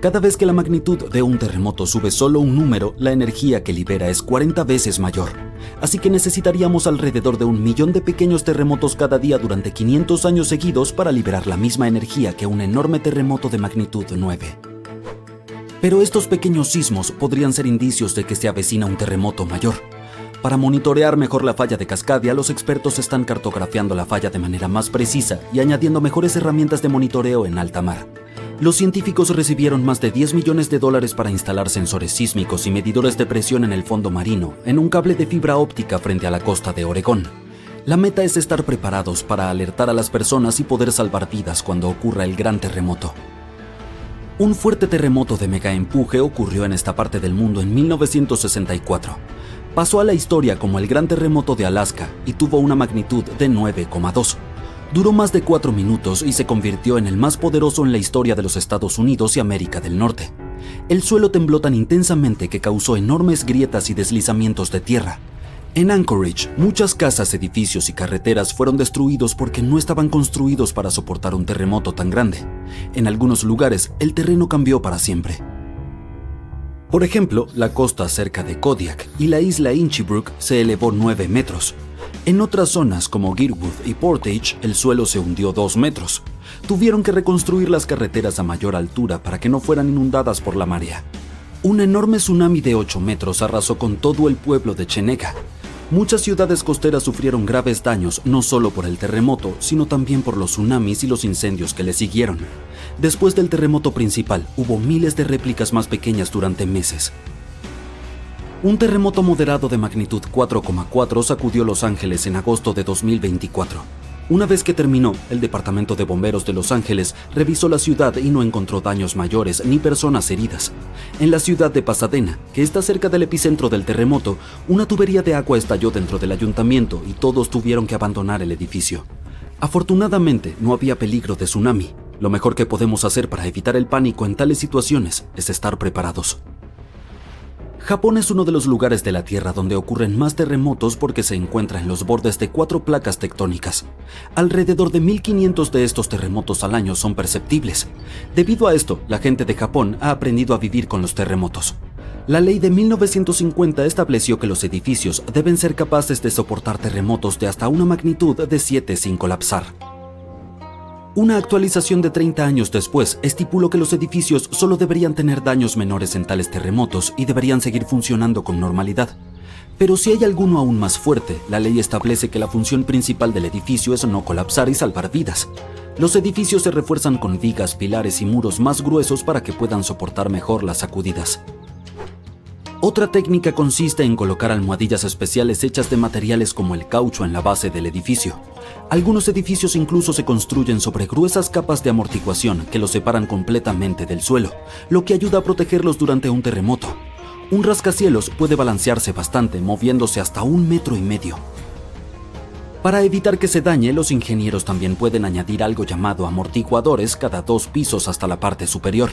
Cada vez que la magnitud de un terremoto sube solo un número, la energía que libera es 40 veces mayor. Así que necesitaríamos alrededor de 1 millón de pequeños terremotos cada día durante 500 años seguidos para liberar la misma energía que un enorme terremoto de magnitud 9. Pero estos pequeños sismos podrían ser indicios de que se avecina un terremoto mayor. Para monitorear mejor la falla de Cascadia, los expertos están cartografiando la falla de manera más precisa y añadiendo mejores herramientas de monitoreo en alta mar. Los científicos recibieron más de $10 millones para instalar sensores sísmicos y medidores de presión en el fondo marino, en un cable de fibra óptica frente a la costa de Oregón. La meta es estar preparados para alertar a las personas y poder salvar vidas cuando ocurra el gran terremoto. Un fuerte terremoto de megaempuje ocurrió en esta parte del mundo en 1964. Pasó a la historia como el Gran Terremoto de Alaska y tuvo una magnitud de 9,2. Duró más de 4 minutos y se convirtió en el más poderoso en la historia de los Estados Unidos y América del Norte. El suelo tembló tan intensamente que causó enormes grietas y deslizamientos de tierra. En Anchorage, muchas casas, edificios y carreteras fueron destruidos porque no estaban construidos para soportar un terremoto tan grande. En algunos lugares, el terreno cambió para siempre. Por ejemplo, la costa cerca de Kodiak y la isla Inchbrook se elevó 9 metros. En otras zonas como Girdwood y Portage, el suelo se hundió 2 metros. Tuvieron que reconstruir las carreteras a mayor altura para que no fueran inundadas por la marea. Un enorme tsunami de 8 metros arrasó con todo el pueblo de Chenega. Muchas ciudades costeras sufrieron graves daños no solo por el terremoto, sino también por los tsunamis y los incendios que le siguieron. Después del terremoto principal, hubo miles de réplicas más pequeñas durante meses. Un terremoto moderado de magnitud 4,4 sacudió Los Ángeles en agosto de 2024. Una vez que terminó, el Departamento de Bomberos de Los Ángeles revisó la ciudad y no encontró daños mayores ni personas heridas. En la ciudad de Pasadena, que está cerca del epicentro del terremoto, una tubería de agua estalló dentro del ayuntamiento y todos tuvieron que abandonar el edificio. Afortunadamente, no había peligro de tsunami. Lo mejor que podemos hacer para evitar el pánico en tales situaciones es estar preparados. Japón es uno de los lugares de la Tierra donde ocurren más terremotos porque se encuentra en los bordes de 4 placas tectónicas. Alrededor de 1.500 de estos terremotos al año son perceptibles. Debido a esto, la gente de Japón ha aprendido a vivir con los terremotos. La ley de 1950 estableció que los edificios deben ser capaces de soportar terremotos de hasta una magnitud de 7 sin colapsar. Una actualización de 30 años después estipuló que los edificios solo deberían tener daños menores en tales terremotos y deberían seguir funcionando con normalidad. Pero si hay alguno aún más fuerte, la ley establece que la función principal del edificio es no colapsar y salvar vidas. Los edificios se refuerzan con vigas, pilares y muros más gruesos para que puedan soportar mejor las sacudidas. Otra técnica consiste en colocar almohadillas especiales hechas de materiales como el caucho en la base del edificio. Algunos edificios incluso se construyen sobre gruesas capas de amortiguación que los separan completamente del suelo, lo que ayuda a protegerlos durante un terremoto. Un rascacielos puede balancearse bastante, moviéndose hasta 1,5 metros. Para evitar que se dañe, los ingenieros también pueden añadir algo llamado amortiguadores cada 2 pisos hasta la parte superior.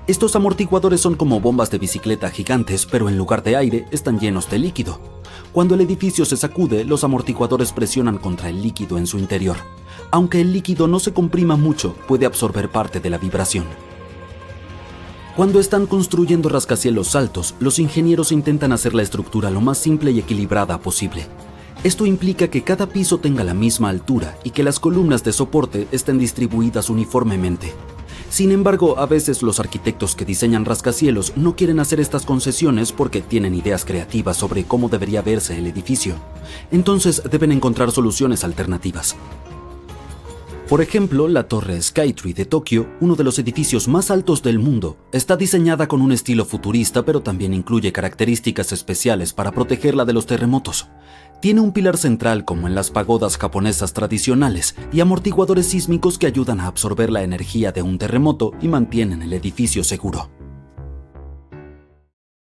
Estos amortiguadores son como bombas de bicicleta gigantes, pero en lugar de aire están llenos de líquido. Cuando el edificio se sacude, los amortiguadores presionan contra el líquido en su interior. Aunque el líquido no se comprima mucho, puede absorber parte de la vibración. Cuando están construyendo rascacielos altos, los ingenieros intentan hacer la estructura lo más simple y equilibrada posible. Esto implica que cada piso tenga la misma altura y que las columnas de soporte estén distribuidas uniformemente. Sin embargo, a veces los arquitectos que diseñan rascacielos no quieren hacer estas concesiones porque tienen ideas creativas sobre cómo debería verse el edificio. Entonces deben encontrar soluciones alternativas. Por ejemplo, la Torre Skytree de Tokio, uno de los edificios más altos del mundo, está diseñada con un estilo futurista, pero también incluye características especiales para protegerla de los terremotos. Tiene un pilar central como en las pagodas japonesas tradicionales y amortiguadores sísmicos que ayudan a absorber la energía de un terremoto y mantienen el edificio seguro.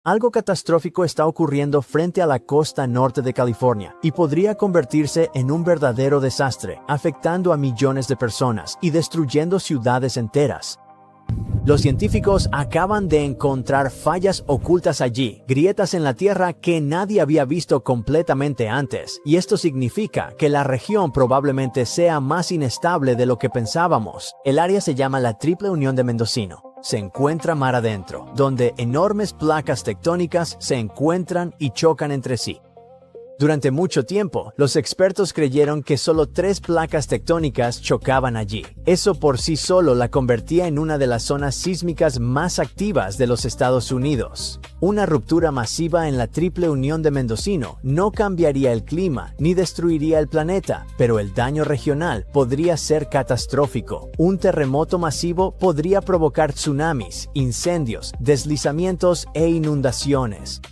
Algo catastrófico está ocurriendo frente a la costa norte de California y podría convertirse en un verdadero desastre, afectando a millones de personas y destruyendo ciudades enteras. Los científicos acaban de encontrar fallas ocultas allí, grietas en la tierra que nadie había visto completamente antes, y esto significa que la región probablemente sea más inestable de lo que pensábamos. El área se llama la Triple Unión de Mendocino. se encuentra mar adentro, donde enormes placas tectónicas se encuentran y chocan entre sí. Durante mucho tiempo, los expertos creyeron que solo 3 placas tectónicas chocaban allí. Eso por sí solo la convertía en una de las zonas sísmicas más activas de los Estados Unidos. Una ruptura masiva en la Triple Unión de Mendocino no cambiaría el clima ni destruiría el planeta, pero el daño regional podría ser catastrófico. Un terremoto masivo podría provocar tsunamis, incendios, deslizamientos e inundaciones.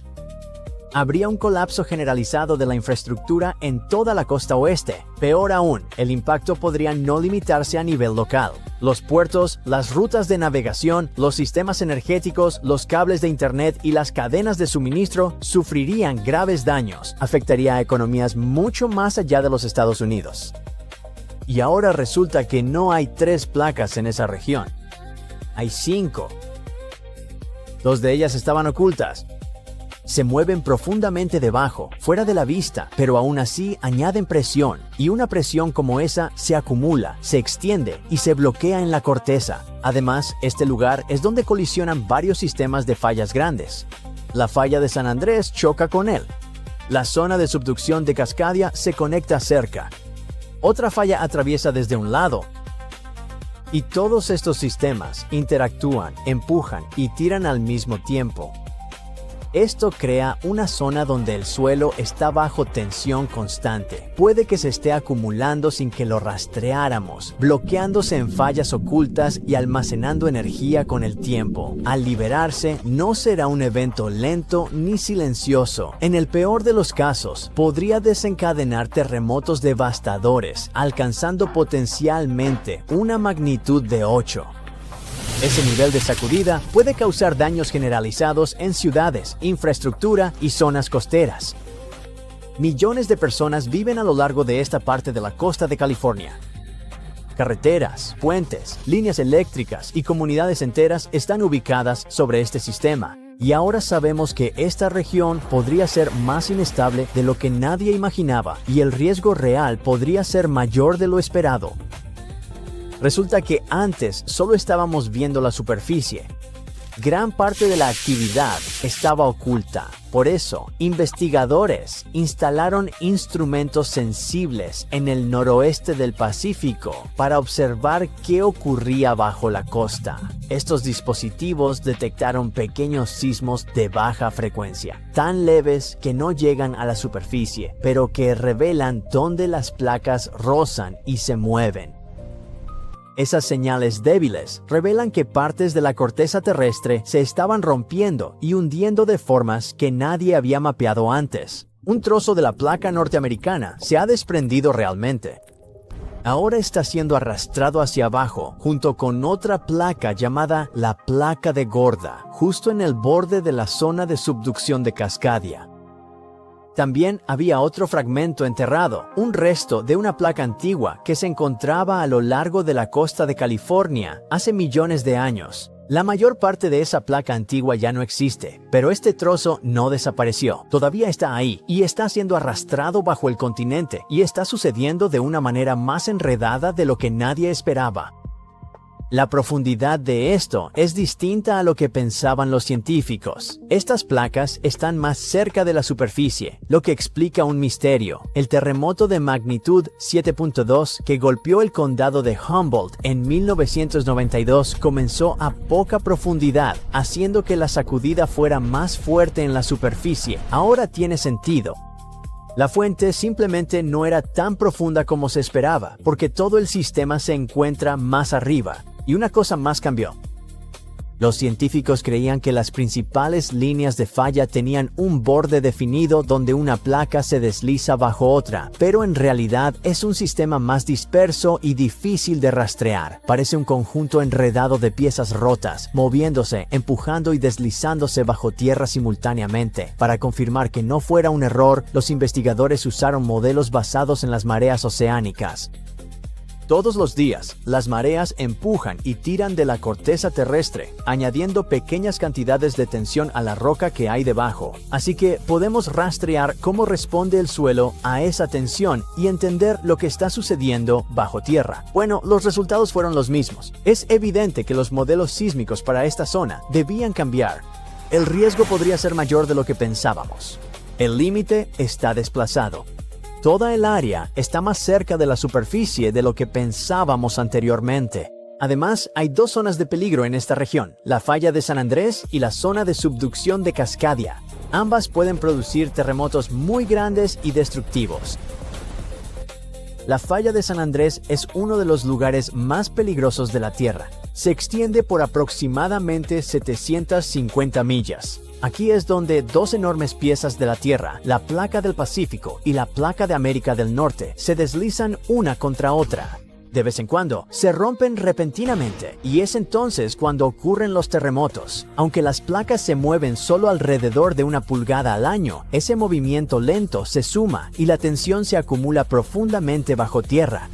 Habría un colapso generalizado de la infraestructura en toda la costa oeste. Peor aún, el impacto podría no limitarse a nivel local. Los puertos, las rutas de navegación, los sistemas energéticos, los cables de internet y las cadenas de suministro sufrirían graves daños. Afectaría a economías mucho más allá de los Estados Unidos. Y ahora resulta que no hay 3 placas en esa región. Hay 5. 2 de ellas estaban ocultas. Se mueven profundamente debajo, fuera de la vista, pero aún así añaden presión, y una presión como esa se acumula, se extiende y se bloquea en la corteza. Además, este lugar es donde colisionan varios sistemas de fallas grandes. La falla de San Andrés choca con él. La zona de subducción de Cascadia se conecta cerca. Otra falla atraviesa desde un lado. Y todos estos sistemas interactúan, empujan y tiran al mismo tiempo. Esto crea una zona donde el suelo está bajo tensión constante. Puede que se esté acumulando sin que lo rastreáramos, bloqueándose en fallas ocultas y almacenando energía con el tiempo. Al liberarse, no será un evento lento ni silencioso. En el peor de los casos, podría desencadenar terremotos devastadores, alcanzando potencialmente una magnitud de 8. Ese nivel de sacudida puede causar daños generalizados en ciudades, infraestructura y zonas costeras. Millones de personas viven a lo largo de esta parte de la costa de California. Carreteras, puentes, líneas eléctricas y comunidades enteras están ubicadas sobre este sistema. Y ahora sabemos que esta región podría ser más inestable de lo que nadie imaginaba y el riesgo real podría ser mayor de lo esperado. Resulta que antes solo estábamos viendo la superficie. Gran parte de la actividad estaba oculta. Por eso, investigadores instalaron instrumentos sensibles en el noroeste del Pacífico para observar qué ocurría bajo la costa. Estos dispositivos detectaron pequeños sismos de baja frecuencia, tan leves que no llegan a la superficie, pero que revelan dónde las placas rozan y se mueven. Esas señales débiles revelan que partes de la corteza terrestre se estaban rompiendo y hundiendo de formas que nadie había mapeado antes. Un trozo de la placa norteamericana se ha desprendido realmente. Ahora está siendo arrastrado hacia abajo junto con otra placa llamada la placa de Gorda, justo en el borde de la zona de subducción de Cascadia. También había otro fragmento enterrado, un resto de una placa antigua que se encontraba a lo largo de la costa de California hace millones de años. La mayor parte de esa placa antigua ya no existe, pero este trozo no desapareció. Todavía está ahí y está siendo arrastrado bajo el continente y está sucediendo de una manera más enredada de lo que nadie esperaba. La profundidad de esto es distinta a lo que pensaban los científicos. Estas placas están más cerca de la superficie, lo que explica un misterio. El terremoto de magnitud 7.2 que golpeó el condado de Humboldt en 1992 comenzó a poca profundidad, haciendo que la sacudida fuera más fuerte en la superficie. Ahora tiene sentido. La fuente simplemente no era tan profunda como se esperaba, porque todo el sistema se encuentra más arriba. Y una cosa más cambió. Los científicos creían que las principales líneas de falla tenían un borde definido donde una placa se desliza bajo otra, pero en realidad es un sistema más disperso y difícil de rastrear. Parece un conjunto enredado de piezas rotas, moviéndose, empujando y deslizándose bajo tierra simultáneamente. Para confirmar que no fuera un error, los investigadores usaron modelos basados en las mareas oceánicas. Todos los días, las mareas empujan y tiran de la corteza terrestre, añadiendo pequeñas cantidades de tensión a la roca que hay debajo. Así que podemos rastrear cómo responde el suelo a esa tensión y entender lo que está sucediendo bajo tierra. Bueno, los resultados fueron los mismos. Es evidente que los modelos sísmicos para esta zona debían cambiar. El riesgo podría ser mayor de lo que pensábamos. El límite está desplazado. Toda el área está más cerca de la superficie de lo que pensábamos anteriormente. Además, hay dos zonas de peligro en esta región, la falla de San Andrés y la zona de subducción de Cascadia. Ambas pueden producir terremotos muy grandes y destructivos. La falla de San Andrés es uno de los lugares más peligrosos de la Tierra. Se extiende por aproximadamente 750 millas. Aquí es donde dos enormes piezas de la Tierra, la placa del Pacífico y la placa de América del Norte, se deslizan una contra otra. De vez en cuando, se rompen repentinamente, y es entonces cuando ocurren los terremotos. Aunque las placas se mueven solo alrededor de 1 pulgada al año, ese movimiento lento se suma y la tensión se acumula profundamente bajo tierra.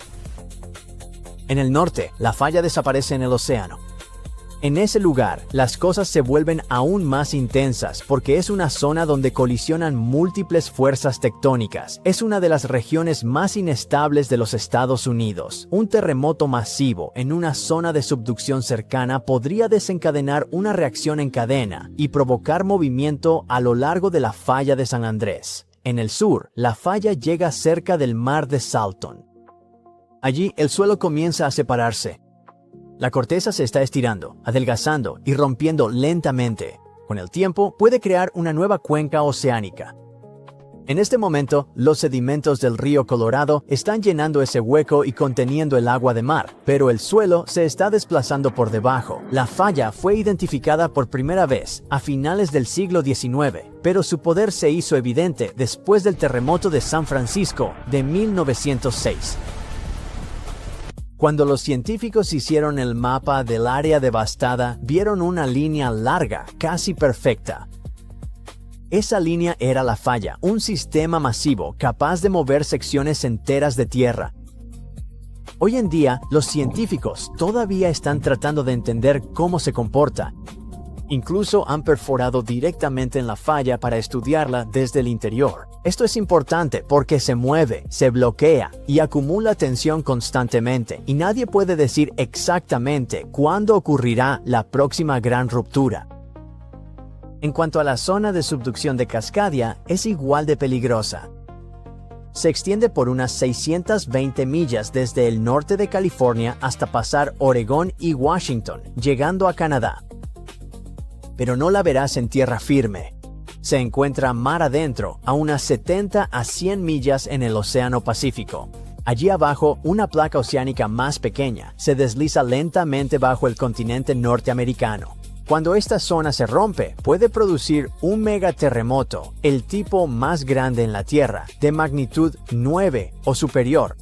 En el norte, la falla desaparece en el océano. En ese lugar, las cosas se vuelven aún más intensas porque es una zona donde colisionan múltiples fuerzas tectónicas. Es una de las regiones más inestables de los Estados Unidos. Un terremoto masivo en una zona de subducción cercana podría desencadenar una reacción en cadena y provocar movimiento a lo largo de la falla de San Andrés. En el sur, la falla llega cerca del mar de Salton. Allí, el suelo comienza a separarse. La corteza se está estirando, adelgazando y rompiendo lentamente. Con el tiempo, puede crear una nueva cuenca oceánica. En este momento, los sedimentos del río Colorado están llenando ese hueco y conteniendo el agua de mar, pero el suelo se está desplazando por debajo. La falla fue identificada por primera vez a finales del siglo XIX, pero su poder se hizo evidente después del terremoto de San Francisco de 1906. Cuando los científicos hicieron el mapa del área devastada, vieron una línea larga, casi perfecta. Esa línea era la falla, un sistema masivo capaz de mover secciones enteras de tierra. Hoy en día, los científicos todavía están tratando de entender cómo se comporta. Incluso han perforado directamente en la falla para estudiarla desde el interior. Esto es importante porque se mueve, se bloquea y acumula tensión constantemente, y nadie puede decir exactamente cuándo ocurrirá la próxima gran ruptura. En cuanto a la zona de subducción de Cascadia, es igual de peligrosa. Se extiende por unas 620 millas desde el norte de California hasta pasar Oregón y Washington, llegando a Canadá. Pero no la verás en tierra firme. Se encuentra mar adentro, a unas 70 a 100 millas en el Océano Pacífico. Allí abajo, una placa oceánica más pequeña se desliza lentamente bajo el continente norteamericano. Cuando esta zona se rompe, puede producir un megaterremoto, el tipo más grande en la Tierra, de magnitud 9 o superior.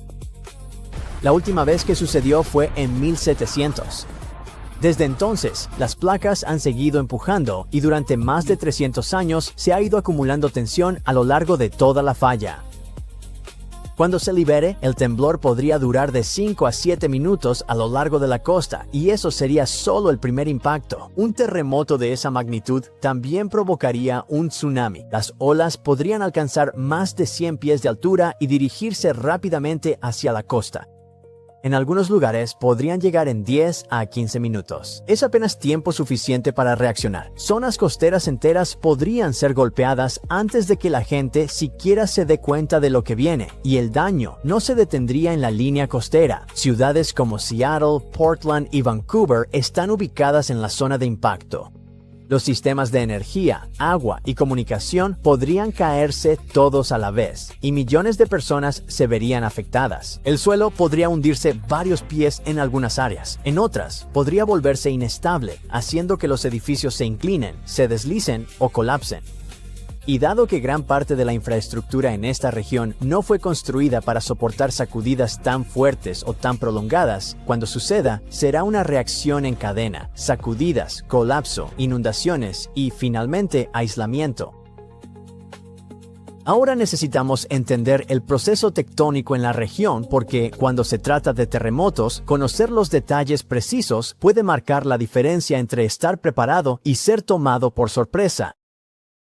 La última vez que sucedió fue en 1700. Desde entonces, las placas han seguido empujando y durante más de 300 años se ha ido acumulando tensión a lo largo de toda la falla. Cuando se libere, el temblor podría durar de 5 a 7 minutos a lo largo de la costa, y eso sería solo el primer impacto. Un terremoto de esa magnitud también provocaría un tsunami. Las olas podrían alcanzar más de 100 pies de altura y dirigirse rápidamente hacia la costa. En algunos lugares podrían llegar en 10 a 15 minutos. Es apenas tiempo suficiente para reaccionar. Zonas costeras enteras podrían ser golpeadas antes de que la gente siquiera se dé cuenta de lo que viene, y el daño no se detendría en la línea costera. Ciudades como Seattle, Portland y Vancouver están ubicadas en la zona de impacto. Los sistemas de energía, agua y comunicación podrían caerse todos a la vez, y millones de personas se verían afectadas. El suelo podría hundirse varios pies en algunas áreas. En otras, podría volverse inestable, haciendo que los edificios se inclinen, se deslicen o colapsen. Y dado que gran parte de la infraestructura en esta región no fue construida para soportar sacudidas tan fuertes o tan prolongadas, cuando suceda, será una reacción en cadena: sacudidas, colapso, inundaciones y, finalmente, aislamiento. Ahora necesitamos entender el proceso tectónico en la región porque cuando se trata de terremotos, conocer los detalles precisos puede marcar la diferencia entre estar preparado y ser tomado por sorpresa.